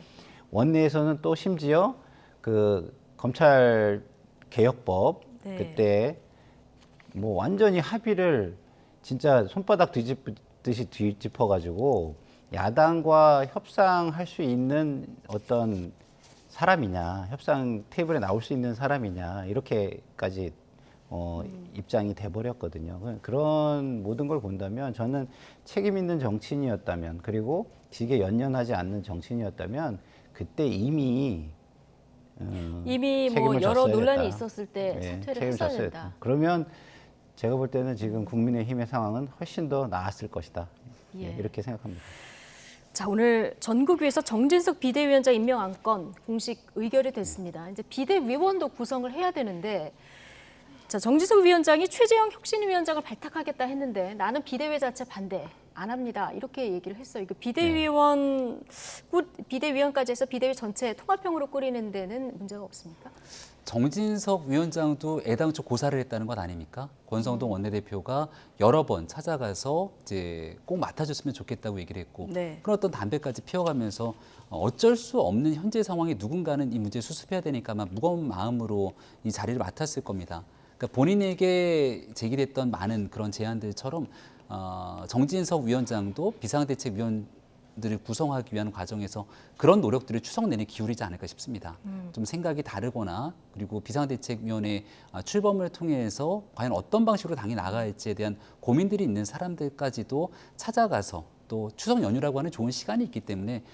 Speaker 2: 원내에서는 또 심지어 그 검찰 개혁법
Speaker 1: 네.
Speaker 2: 그때 뭐 완전히 합의를 진짜 손바닥 뒤집듯이 뒤집어가지고 야당과 협상할 수 있는 어떤 사람이냐, 협상 테이블에 나올 수 있는 사람이냐 이렇게까지 입장이 돼버렸거든요. 그런 모든 걸 본다면 저는 책임 있는 정치인이었다면 그리고 직에 연연하지 않는 정치인이었다면 그때 이미
Speaker 1: 이미 뭐
Speaker 2: 책임을
Speaker 1: 여러
Speaker 2: 졌어야
Speaker 1: 논란이
Speaker 2: 됐다.
Speaker 1: 있었을 때 사퇴를
Speaker 2: 책임을
Speaker 1: 했어야
Speaker 2: 졌어야
Speaker 1: 된다.
Speaker 2: 됐다. 그러면 제가 볼 때는 지금 국민의힘의 상황은 훨씬 더 나았을 것이다.
Speaker 1: 예.
Speaker 2: 이렇게 생각합니다.
Speaker 1: 자, 오늘 전국위에서 정진석 비대위원장 임명 안건 공식 의결이 됐습니다. 이제 비대위원도 구성을 해야 되는데 자, 정진석 위원장이 최재형 혁신위원장을 발탁하겠다 했는데 나는 비대위 자체 반대 안 합니다. 이렇게 얘기를 했어요. 이거 비대위원까지 해서 비대위 전체 통합형으로 꾸리는 데는 문제가 없습니까?
Speaker 6: 정진석 위원장도 애당초 고사를 했다는 것 아닙니까? 권성동 원내대표가 여러 번 찾아가서 이제 꼭 맡아줬으면 좋겠다고 얘기를 했고
Speaker 1: 네.
Speaker 6: 그런 어떤 담배까지 피워가면서 어쩔 수 없는 현재 상황에 누군가는 이 문제 수습해야 되니까 아마 무거운 마음으로 이 자리를 맡았을 겁니다. 그러니까 본인에게 제기됐던 많은 그런 제안들처럼 정진석 위원장도 비상대책위원들을 구성하기 위한 과정에서 그런 노력들을 추석 내내 기울이지 않을까 싶습니다. 좀 생각이 다르거나 그리고 비상대책위원회 출범을 통해서 과연 어떤 방식으로 당이 나갈지에 대한 고민들이 있는 사람들까지도 찾아가서 또 추석 연휴라고 하는 좋은 시간이 있기 때문에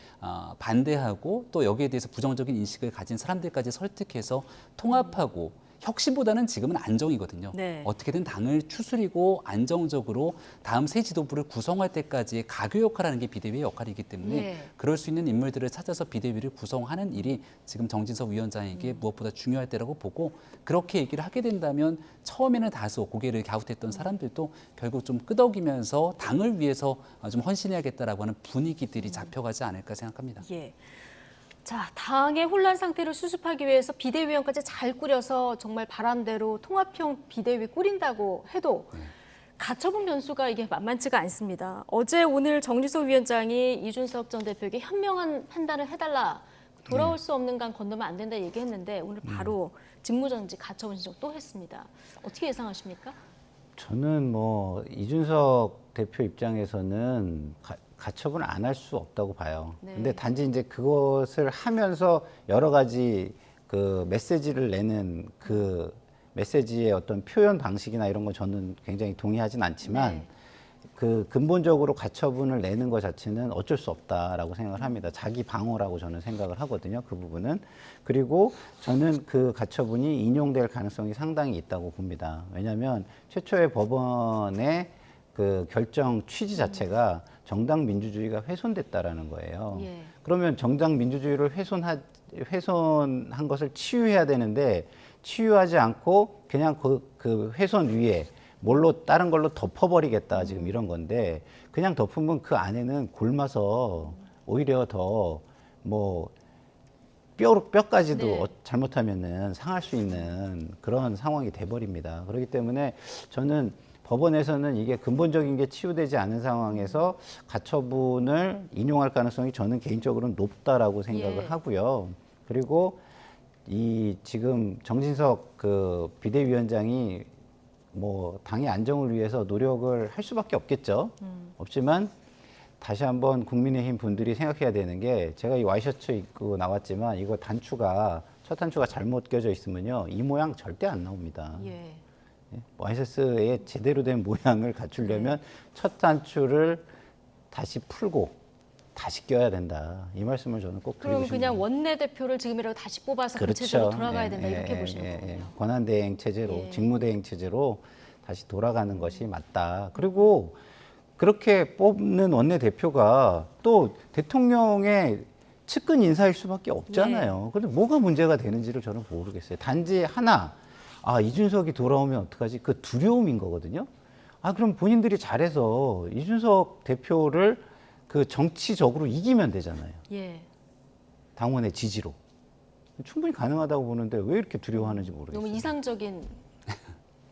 Speaker 6: 반대하고 또 여기에 대해서 부정적인 인식을 가진 사람들까지 설득해서 통합하고 혁신보다는 지금은 안정이거든요.
Speaker 1: 네.
Speaker 6: 어떻게든 당을 추스리고 안정적으로 다음 새 지도부를 구성할 때까지의 가교 역할을 하는 게 비대위의 역할이기 때문에
Speaker 1: 네.
Speaker 6: 그럴 수 있는 인물들을 찾아서 비대위를 구성하는 일이 지금 정진석 위원장에게 무엇보다 중요할 때라고 보고 그렇게 얘기를 하게 된다면 처음에는 다소 고개를 갸웃했던 사람들도 결국 좀 끄덕이면서 당을 위해서 좀 헌신해야겠다라고 하는 분위기들이 잡혀가지 않을까 생각합니다.
Speaker 1: 예. 자, 당의 혼란 상태를 수습하기 위해서 비대위원까지 잘 꾸려서 정말 바람대로 통합형 비대위 꾸린다고 해도 가처분 변수가 이게 만만치가 않습니다. 어제 오늘 정진석 위원장이 이준석 전 대표에게 현명한 판단을 해달라. 돌아올 수 없는 강 건너면 안 된다 얘기했는데 오늘 바로 직무정지 가처분 신청 또 했습니다. 어떻게 예상하십니까?
Speaker 2: 저는 뭐 이준석 대표 입장에서는 가처분을 안 할 수 없다고 봐요.
Speaker 1: 네.
Speaker 2: 근데 단지 이제 그것을 하면서 여러 가지 그 메시지를 내는 그 메시지의 어떤 표현 방식이나 이런 건 저는 굉장히 동의하진 않지만
Speaker 1: 네.
Speaker 2: 그 근본적으로 가처분을 내는 것 자체는 어쩔 수 없다라고 생각을 합니다. 자기 방어라고 저는 생각을 하거든요. 그 부분은. 그리고 저는 그 가처분이 인용될 가능성이 상당히 있다고 봅니다. 왜냐하면 최초의 법원의 그 결정 취지 자체가 정당 민주주의가 훼손됐다라는 거예요.
Speaker 1: 예.
Speaker 2: 그러면 정당 민주주의를 훼손한 것을 치유해야 되는데 치유하지 않고 그냥 그 훼손 위에 뭘로 다른 걸로 덮어버리겠다 지금 이런 건데 그냥 덮으면 그 안에는 곪아서 오히려 더 뭐 뼈까지도
Speaker 1: 네.
Speaker 2: 잘못하면은 상할 수 있는 그런 상황이 돼버립니다. 그렇기 때문에 저는 법원에서는 이게 근본적인 게 치유되지 않은 상황에서 가처분을 인용할 가능성이 저는 개인적으로는 높다라고 생각을
Speaker 1: 예.
Speaker 2: 하고요. 그리고 이 지금 정진석 그 비대위원장이 뭐 당의 안정을 위해서 노력을 할 수밖에 없겠죠. 없지만 다시 한번 국민의힘 분들이 생각해야 되는 게 제가 이 와이셔츠 입고 나왔지만 이거 첫 단추가 잘못 껴져 있으면요. 이 모양 절대 안 나옵니다.
Speaker 1: 예.
Speaker 2: 와이셔츠의 제대로 된 모양을 갖추려면 첫 단추를 다시 풀고 다시 껴야 된다. 이 말씀을 저는 꼭 드리고
Speaker 1: 그럼
Speaker 2: 싶습니다.
Speaker 1: 그냥 원내대표를 지금이라도 다시 뽑아서 그 체제로 돌아가야 된다 이렇게 보시는 거군요.
Speaker 2: 권한대행 체제로,
Speaker 1: 예.
Speaker 2: 직무대행 체제로 다시 돌아가는 것이 맞다. 그리고 그렇게 뽑는 원내대표가 또 대통령의 측근 인사일 수밖에 없잖아요. 그런데 뭐가 문제가 되는지를 저는 모르겠어요. 단지 하나, 이준석이 돌아오면 어떡하지? 그 두려움인 거거든요. 그럼 본인들이 잘해서 이준석 대표를 그 정치적으로 이기면 되잖아요.
Speaker 1: 예.
Speaker 2: 당원의 지지로. 충분히 가능하다고 보는데 왜 이렇게 두려워하는지 모르겠어요.
Speaker 1: 너무 이상적인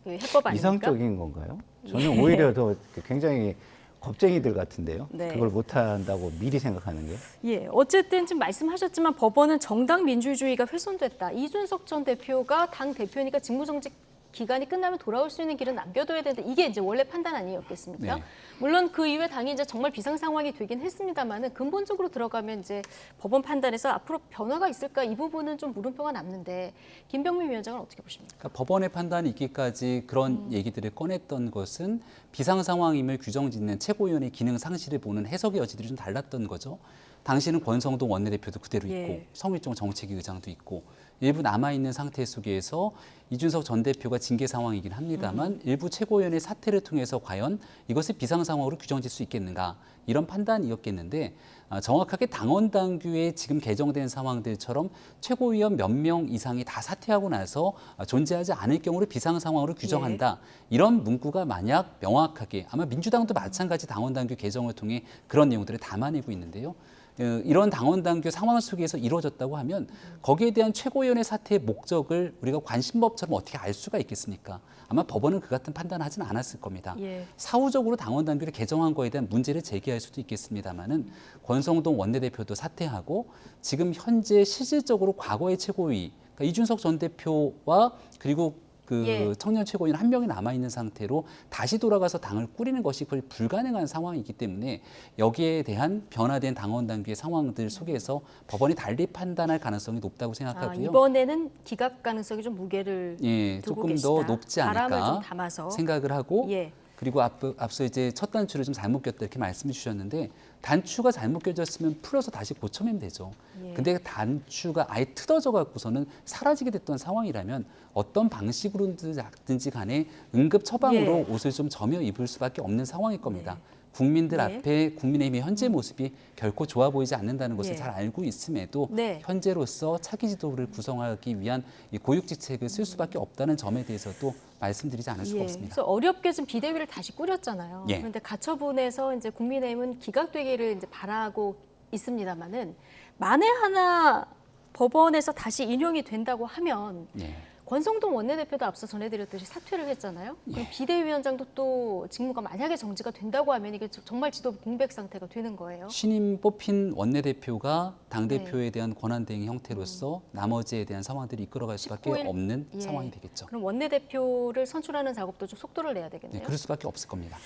Speaker 1: 그 해법 아닙니까?
Speaker 2: 이상적인 건가요? 저는 오히려 더 굉장히 겁쟁이들 같은데요.
Speaker 1: 네.
Speaker 2: 그걸 못한다고 미리 생각하는 게.
Speaker 1: 예, 어쨌든 지금 말씀하셨지만 법원은 정당 민주주의가 훼손됐다. 이준석 전 대표가 당 대표니까 직무정지 기간이 끝나면 돌아올 수 있는 길은 남겨둬야 된다. 이게 이제 원래 판단 아니었겠습니까?
Speaker 6: 네.
Speaker 1: 물론 그 이후에 당이 이제 정말 비상 상황이 되긴 했습니다만은 근본적으로 들어가면 이제 법원 판단에서 앞으로 변화가 있을까 이 부분은 좀 물음표가 남는데 김병민 위원장은 어떻게 보십니까?
Speaker 6: 그러니까 법원의 판단이 있기까지 그런 얘기들을 꺼냈던 것은 비상 상황임을 규정짓는 최고위원의 기능 상실을 보는 해석의 여지들이 좀 달랐던 거죠. 당시는 권성동 원내대표도 그대로 있고
Speaker 1: 예.
Speaker 6: 성일종 정책위 의장도 있고 일부 남아있는 상태 속에서 이준석 전 대표가 징계 상황이긴 합니다만 일부 최고위원의 사퇴를 통해서 과연 이것을 비상 상황으로 규정질 수 있겠는가 이런 판단이었겠는데 정확하게 당원 당규에 지금 개정된 상황들처럼 최고위원 몇 명 이상이 다 사퇴하고 나서 존재하지 않을 경우를 비상 상황으로 규정한다. 이런 문구가 만약 명확하게 아마 민주당도 마찬가지 당원 당규 개정을 통해 그런 내용들을 담아내고 있는데요. 이런 당원 당규 상황 속에서 이루어졌다고 하면 거기에 대한 최고위원의 사퇴의 목적을 우리가 관심법처럼 어떻게 알 수가 있겠습니까? 아마 법원은 그 같은 판단을 하지는 않았을 겁니다.
Speaker 1: 예.
Speaker 6: 사후적으로 당원 당규를 개정한 거에 대한 문제를 제기할 수도 있겠습니다만은 권성동 원내대표도 사퇴하고 지금 현재 실질적으로 과거의 최고위 그러니까 이준석 전 대표와 그리고 그
Speaker 1: 예.
Speaker 6: 청년 최고위원 한 명이 남아 있는 상태로 다시 돌아가서 당을 꾸리는 것이 거의 불가능한 상황이기 때문에 여기에 대한 변화된 당원 당규의 상황들 속에서 법원이 달리 판단할 가능성이 높다고 생각하고요.
Speaker 1: 이번에는 기각 가능성이 좀 무게를
Speaker 6: 예,
Speaker 1: 두고
Speaker 6: 조금
Speaker 1: 계시다.
Speaker 6: 더 높지
Speaker 1: 바람을
Speaker 6: 않을까
Speaker 1: 좀 담아서.
Speaker 6: 생각을 하고
Speaker 1: 예.
Speaker 6: 그리고 앞서 이제 첫 단추를 좀 잘못 꼈다 이렇게 말씀해 주셨는데 단추가 잘못 껴졌으면 풀어서 다시 고쳐내면 되죠.
Speaker 1: 예.
Speaker 6: 근데 단추가 아예 틀어져 갖고서는 사라지게 됐던 상황이라면 어떤 방식으로든지 간에 응급 처방으로
Speaker 1: 예.
Speaker 6: 옷을 좀 점여 입을 수밖에 없는 상황일 겁니다. 국민들
Speaker 1: 네.
Speaker 6: 앞에 국민의힘의 현재 모습이 결코 좋아 보이지 않는다는 것을
Speaker 1: 예.
Speaker 6: 잘 알고 있음에도
Speaker 1: 네.
Speaker 6: 현재로서 차기 지도부를 구성하기 위한 이 고육지책을 쓸 수밖에 없다는 점에 대해서도 말씀드리지 않을 수가
Speaker 1: 예.
Speaker 6: 없습니다.
Speaker 1: 그래서 어렵게 지금 비대위를 다시 꾸렸잖아요.
Speaker 6: 예.
Speaker 1: 그런데 가처분에서 이제 국민의힘은 기각되기를 이제 바라고 있습니다만은 만에 하나 법원에서 다시 인용이 된다고 하면
Speaker 6: 예.
Speaker 1: 권성동 원내대표도 앞서 전해드렸듯이 사퇴를 했잖아요. 그럼 비대위원장도 또 직무가 만약에 정지가 된다고 하면 이게 정말 지도부 공백 상태가 되는 거예요.
Speaker 6: 신임 뽑힌 원내대표가 당대표에 대한 권한대행 형태로서 나머지에 대한 상황들을 이끌어갈 수밖에
Speaker 1: 19일
Speaker 6: 없는
Speaker 1: 예.
Speaker 6: 상황이 되겠죠.
Speaker 1: 그럼 원내대표를 선출하는 작업도 좀 속도를 내야
Speaker 6: 네,
Speaker 1: 되겠네요.
Speaker 6: 그럴 수밖에 없을 겁니다.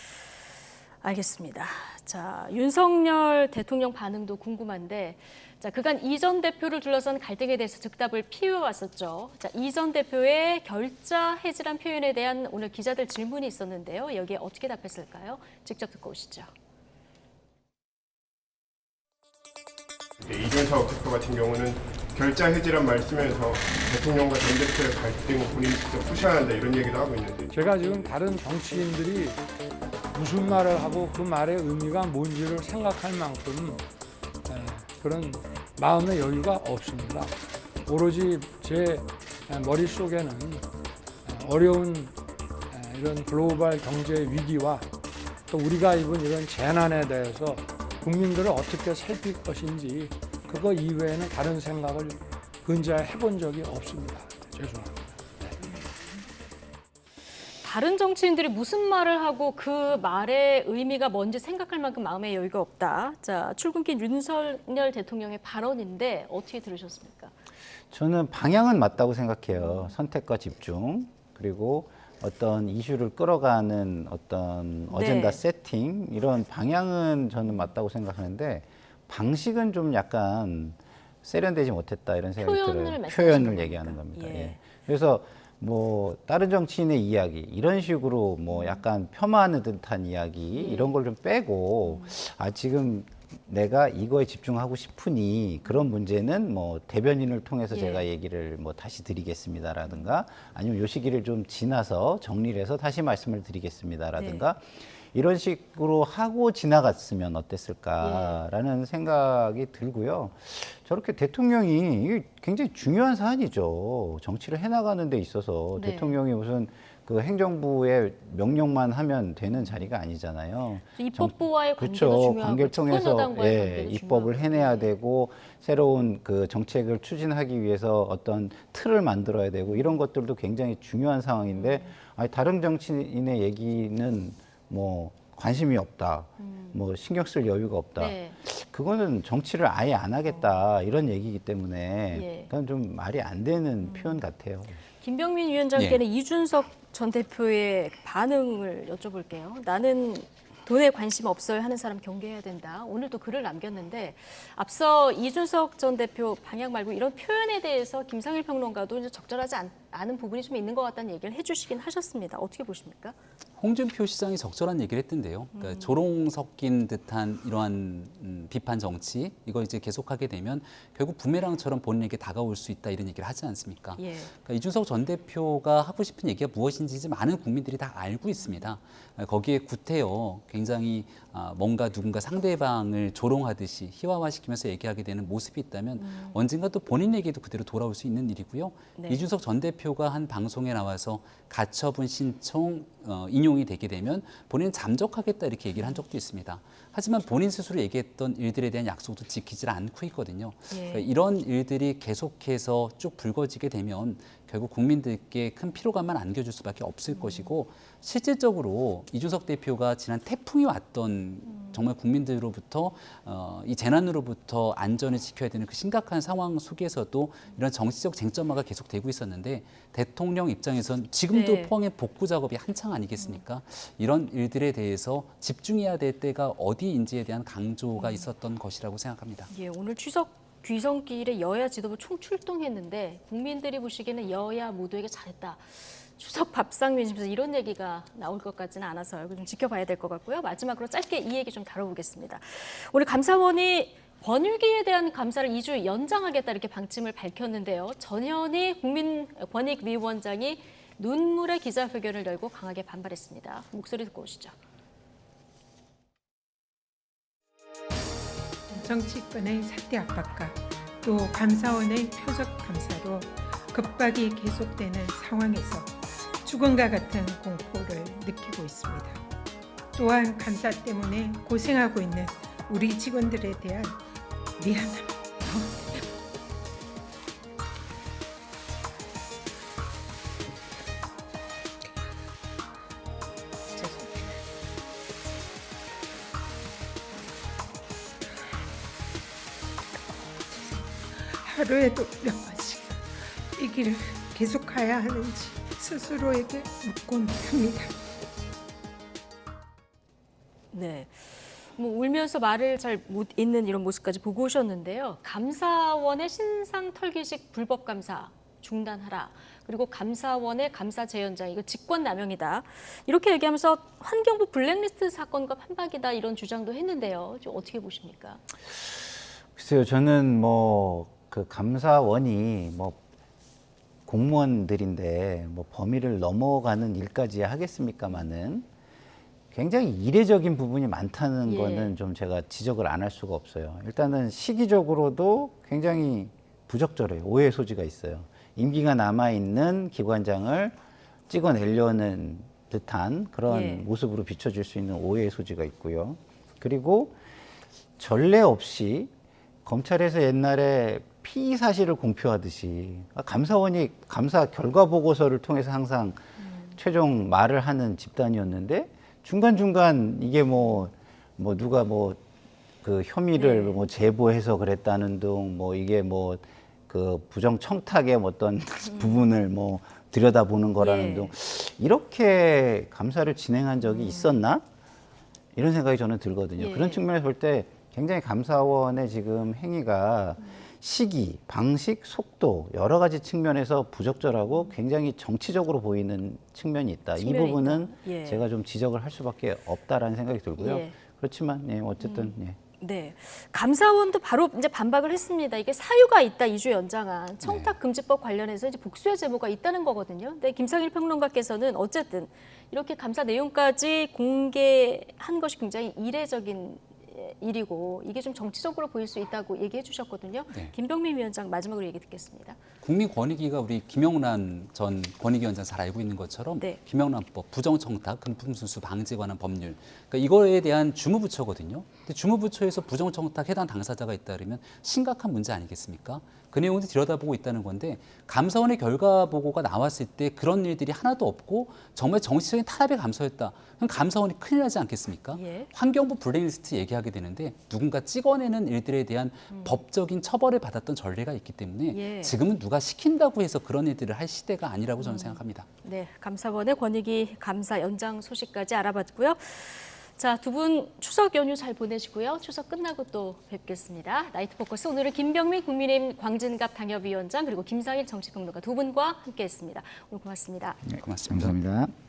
Speaker 1: 알겠습니다. 자, 윤석열 대통령 반응도 궁금한데, 자, 그간 이 전 대표를 둘러싼 갈등에 대해서 즉답을 피워왔었죠. 자, 이 전 대표의 결자 해지란 표현에 대한 오늘 기자들 질문이 있었는데요. 여기에 어떻게 답했을까요? 직접 듣고 오시죠.
Speaker 8: 이준석 대표 같은 경우는 결자 해지란 말씀에서 대통령과 전 대표의 갈등을 본인이 직접 푸셔야 한다 이런 얘기도 하고 있는데
Speaker 9: 제가 지금 다른 정치인들이 무슨 말을 하고 그 말의 의미가 뭔지를 생각할 만큼 그런 마음의 여유가 없습니다. 오로지 제 머릿속에는 어려운 이런 글로벌 경제 위기와 또 우리가 입은 이런 재난에 대해서 국민들을 어떻게 살필 것인지 그거 이외에는 다른 생각을 근자해 본 적이 없습니다. 죄송합니다.
Speaker 1: 다른 정치인들이 무슨 말을 하고 그 말의 의미가 뭔지 생각할 만큼 마음의 여유가 없다. 자, 출근길 윤석열 대통령의 발언인데 어떻게 들으셨습니까?
Speaker 2: 저는 방향은 맞다고 생각해요. 선택과 집중, 그리고 어떤 이슈를 끌어가는 어떤 어젠다
Speaker 1: 네.
Speaker 2: 세팅, 이런 방향은 저는 맞다고 생각하는데 방식은 좀 약간 세련되지 못했다 이런 생각이
Speaker 1: 표현을
Speaker 2: 들어요.
Speaker 1: 말씀하시는
Speaker 2: 표현을 얘기하는
Speaker 1: 겁니까?
Speaker 2: 겁니다.
Speaker 1: 예.
Speaker 2: 예. 그래서 뭐 다른 정치인의 이야기 이런 식으로 뭐 약간 폄하하는 듯한 이야기 이런 걸 좀 빼고 지금 내가 이거에 집중하고 싶으니 그런 문제는 뭐 대변인을 통해서
Speaker 1: 예.
Speaker 2: 제가 얘기를 뭐 다시 드리겠습니다라든가 아니면 요 시기를 좀 지나서 정리를 해서 다시 말씀을 드리겠습니다라든가 이런 식으로 하고 지나갔으면 어땠을까라는 생각이 들고요. 저렇게 대통령이 이게 굉장히 중요한 사안이죠. 정치를 해나가는 데 있어서
Speaker 1: 네.
Speaker 2: 대통령이 무슨 그 행정부의 명령만 하면 되는 자리가 아니잖아요.
Speaker 1: 입법부와의 관계도
Speaker 2: 그렇죠.
Speaker 1: 중요하고
Speaker 2: 관계를 통해서
Speaker 1: 집권여당과의 관계도
Speaker 2: 입법을
Speaker 1: 중요하고.
Speaker 2: 해내야
Speaker 1: 예.
Speaker 2: 되고 새로운 그 정책을 추진하기 위해서 어떤 틀을 만들어야 되고 이런 것들도 굉장히 중요한 상황인데 아니, 다른 정치인의 얘기는 뭐 관심이 없다, 뭐 신경 쓸 여유가 없다.
Speaker 1: 네.
Speaker 2: 그거는 정치를 아예 안 하겠다 이런 얘기이기 때문에
Speaker 1: 예.
Speaker 2: 그건 좀 말이 안 되는 표현 같아요.
Speaker 1: 김병민 위원장께는 이준석 전 대표의 반응을 여쭤볼게요. 나는 돈에 관심 없어요 하는 사람 경계해야 된다. 오늘 또 글을 남겼는데 앞서 이준석 전 대표 방향 말고 이런 표현에 대해서 김상일 평론가도 이제 적절하지 않은 부분이 좀 있는 것 같다는 얘기를 해주시긴 하셨습니다. 어떻게 보십니까?
Speaker 6: 홍준표 시장이 적절한 얘기를 했던데요. 그러니까 조롱 섞인 듯한 이러한 비판 정치 이걸 이제 계속하게 되면 결국 부메랑처럼 본인에게 다가올 수 있다 이런 얘기를 하지 않습니까?
Speaker 1: 예.
Speaker 6: 그러니까 이준석 전 대표가 하고 싶은 얘기가 무엇인지 이제 많은 국민들이 다 알고 있습니다. 거기에 구태여 굉장히 뭔가 누군가 상대방을 조롱하듯이 희화화시키면서 얘기하게 되는 모습이 있다면 언젠가 또 본인에게도 그대로 돌아올 수 있는 일이고요.
Speaker 1: 네.
Speaker 6: 이준석 전 대표가 한 방송에 나와서 가처분 신청 인용이 되게 되면 본인은 잠적하겠다 이렇게 얘기를 한 적도 있습니다. 하지만 본인 스스로 얘기했던 일들에 대한 약속도 지키질 않고 있거든요.
Speaker 1: 예.
Speaker 6: 그러니까 이런 일들이 계속해서 쭉 불거지게 되면 결국 국민들께 큰 피로감만 안겨줄 수밖에 없을 것이고 실질적으로 이준석 대표가 지난 태풍이 왔던 정말 국민들로부터 이 재난으로부터 안전을 지켜야 되는 그 심각한 상황 속에서도 이런 정치적 쟁점화가 계속되고 있었는데 대통령 입장에선 지금도
Speaker 1: 네.
Speaker 6: 포항의 복구 작업이 한창 아니겠습니까? 이런 일들에 대해서 집중해야 될 때가 어디인지에 대한 강조가 있었던 것이라고 생각합니다.
Speaker 1: 예, 오늘 추석 귀성길에 여야 지도부 총출동했는데 국민들이 보시기에는 여야 모두에게 잘했다. 추석 밥상 면집에서 이런 얘기가 나올 것 같지는 않아서요. 좀 지켜봐야 될 것 같고요. 마지막으로 짧게 이 얘기 좀 다뤄보겠습니다. 오늘 감사원이 권익위에 대한 감사를 2주 연장하겠다 이렇게 방침을 밝혔는데요. 전현희 국민권익위원장이 눈물의 기자회견을 열고 강하게 반발했습니다. 목소리 듣고 오시죠.
Speaker 10: 정치권의 사퇴 압박과 또 감사원의 표적 감사로 급박이 계속되는 상황에서 죽음과 같은 공포를 느끼고 있습니다. 또한 감사 때문에 고생하고 있는 우리 직원들에 대한 미안함. 하루에도 몇 번씩 이 길을 계속 가야 하는지 스스로에게 묻곤 합니다.
Speaker 1: 네. 뭐 울면서 말을 잘 못 잇는 이런 모습까지 보고 오셨는데요. 감사원의 신상 털기식 불법 감사 중단하라. 그리고 감사원의 감사 재연장 이거 직권남용이다. 이렇게 얘기하면서 환경부 블랙리스트 사건과 판박이다 이런 주장도 했는데요. 좀 어떻게 보십니까?
Speaker 2: 글쎄요, 저는 뭐 그 감사원이 뭐 공무원들인데 뭐 범위를 넘어가는 일까지 하겠습니까마는 굉장히 이례적인 부분이 많다는
Speaker 1: 예.
Speaker 2: 거는 좀 제가 지적을 안 할 수가 없어요. 일단은 시기적으로도 굉장히 부적절해요. 오해 소지가 있어요. 임기가 남아있는 기관장을 찍어내려는 듯한 그런
Speaker 1: 예.
Speaker 2: 모습으로 비춰질 수 있는 오해의 소지가 있고요. 그리고 전례 없이 검찰에서 옛날에 피의 사실을 공표하듯이 감사원이 감사 결과 보고서를 통해서 항상 최종 말을 하는 집단이었는데 중간중간 이게 뭐 누가 그 혐의를
Speaker 1: 네.
Speaker 2: 뭐 제보해서 그랬다는 등 뭐 이게 뭐 그 부정 청탁의 어떤 부분을 뭐 들여다보는 거라는
Speaker 1: 예.
Speaker 2: 등 이렇게 감사를 진행한 적이 있었나? 이런 생각이 저는 들거든요.
Speaker 1: 예.
Speaker 2: 그런 측면에서 볼 때 굉장히 감사원의 지금 행위가 시기, 방식, 속도 여러 가지 측면에서 부적절하고 굉장히 정치적으로 보이는 측면이 있다. 이
Speaker 1: 측면이
Speaker 2: 부분은
Speaker 1: 있다. 예.
Speaker 2: 제가 좀 지적을 할 수밖에 없다라는 생각이 들고요.
Speaker 1: 예.
Speaker 2: 그렇지만 예, 어쨌든 예.
Speaker 1: 네, 감사원도 바로 이제 반박을 했습니다. 이게 사유가 있다, 2주 연장한 청탁금지법 관련해서 이제 복수의 제보가 있다는 거거든요. 근데 김상일 평론가께서는 어쨌든 이렇게 감사 내용까지 공개한 것이 굉장히 이례적인 일이고 이게 좀 정치적으로 보일 수 있다고 얘기해 주셨거든요.
Speaker 6: 네.
Speaker 1: 김병민 위원장 마지막으로 얘기 듣겠습니다.
Speaker 6: 국민권익위가 우리 김영란 전 권익위원장 잘 알고 있는 것처럼
Speaker 1: 네.
Speaker 6: 김영란법, 부정청탁, 금품순수 방지에 관한 법률, 그러니까 이거에 대한 주무부처거든요. 근데 주무부처에서 부정청탁 해당 당사자가 있다 그러면 심각한 문제 아니겠습니까? 그 내용도 들여다보고 있다는 건데 감사원의 결과 보고가 나왔을 때 그런 일들이 하나도 없고 정말 정치적인 탄압에 감사했다. 그럼 감사원이 큰일 나지 않겠습니까?
Speaker 1: 예.
Speaker 6: 환경부 블랙리스트 얘기하게 되는데 누군가 찍어내는 일들에 대한 법적인 처벌을 받았던 전례가 있기 때문에
Speaker 1: 예.
Speaker 6: 지금은 누가 시킨다고 해서 그런 일들을 할 시대가 아니라고 저는 생각합니다.
Speaker 1: 네, 감사원의 권익위 감사 연장 소식까지 알아봤고요. 자, 두 분 추석 연휴 잘 보내시고요. 추석 끝나고 또 뵙겠습니다. 나이트 포커스 오늘은 김병민 국민의힘 광진갑 당협위원장 그리고 김상일 정치평론가 두 분과 함께했습니다. 오늘 고맙습니다.
Speaker 6: 고맙습니다.
Speaker 2: 감사합니다.